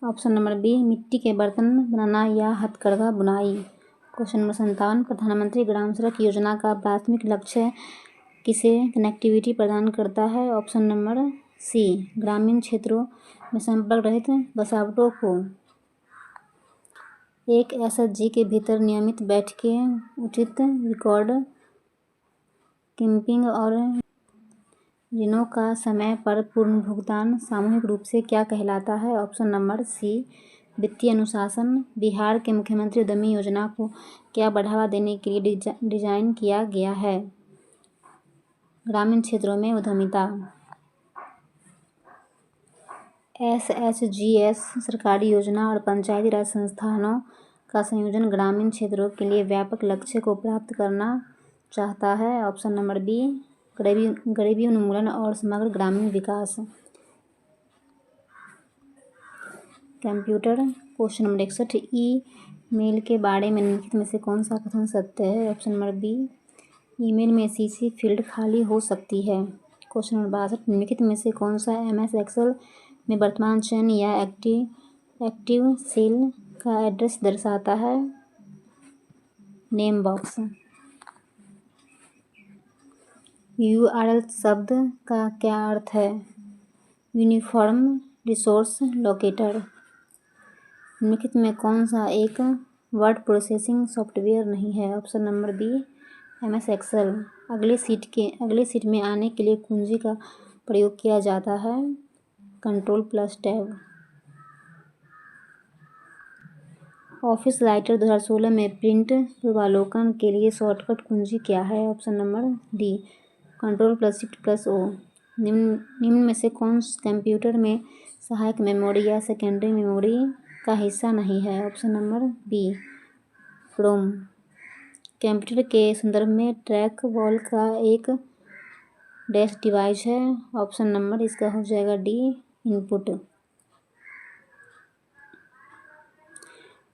Option number B. मिट्टी के बर्तन बनाना या हथकरघा बुनाई। Question number 57। प्रधानमंत्री ग्राम सड़क योजना का प्राथमिक लक्ष्य किसे कनेक्टिविटी प्रदान करता है? Option number C. ग्रामीण क्षेत्रों में संपर्क रहित बसावटों को। एक SHG के भीतर नियमित बैठकें, उचित रिकॉर्ड कीपिंग और ऋणों का समय पर पूर्ण भुगतान सामूहिक रूप से क्या कहलाता है? Option number C. वित्तीय अनुशासन। बिहार के मुख्यमंत्री उद्यमी योजना को क्या बढ़ावा देने के लिए डिजाइन किया गया है? ग्रामीण क्षेत्रों में उद्यमिता। SHGS सरकारी योजना और पंचायती राज संस्थानों का संयोजन ग्रामीण क्षेत्रों के लिए व्यापक लक्ष्य को प्राप्त करना चाहता है। Option number B. गरीबी उन्मूलन और समग्र ग्रामीण विकास। कंप्यूटर। Question number 61। ईमेल के बारे में निम्नलिखित में से कौन सा कथन सत्य है? Option number B. ईमेल में CC फील्ड खाली हो सकती है। Question number 62। निम्नलिखित में से कौन सा MS एक्सेल में वर्तमान चयन या एक्टिव सेल का एड्रेस दर्शाता है? Name box. URL शब्द का क्या अर्थ है? Uniform resource locator. निम्नलिखित में कौन सा एक वर्ड प्रोसेसिंग सॉफ्टवेयर नहीं है? Option number B MS Excel. अगले सीट में आने के लिए कुंजी का प्रयोग किया जाता है? Ctrl+Tab। ऑफिस राइटर 2016 में प्रिंट पूर्वावलोकन के लिए शॉर्टकट कुंजी क्या है? Option number D Ctrl+Shift+O। निम्न में से कौन कंप्यूटर में सहायक मेमोरी या सेकेंडरी मेमोरी का हिस्सा नहीं है? Option number B ROM. Computer के संदर्भ में ट्रैक बॉल का एक डैश डिवाइस है? ऑप्शन नंबर इसका हो जाएगा डी इनपुट।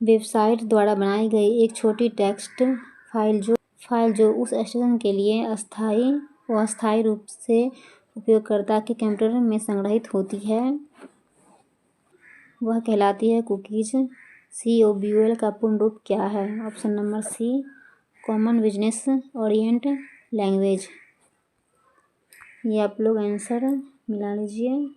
वेबसाइट द्वारा बनाई गई एक छोटी टेक्स्ट फाइल जो उस स्टेशन के लिए अस्थायी रूप से उपयोगकर्ता के कंप्यूटर में संग्रहित होती है, वह कहलाती है कुकीज़। COBOL का पूर्ण रूप क्या है? Option number C common business orient language. ये आप लोग आंसर मिला लीजिए।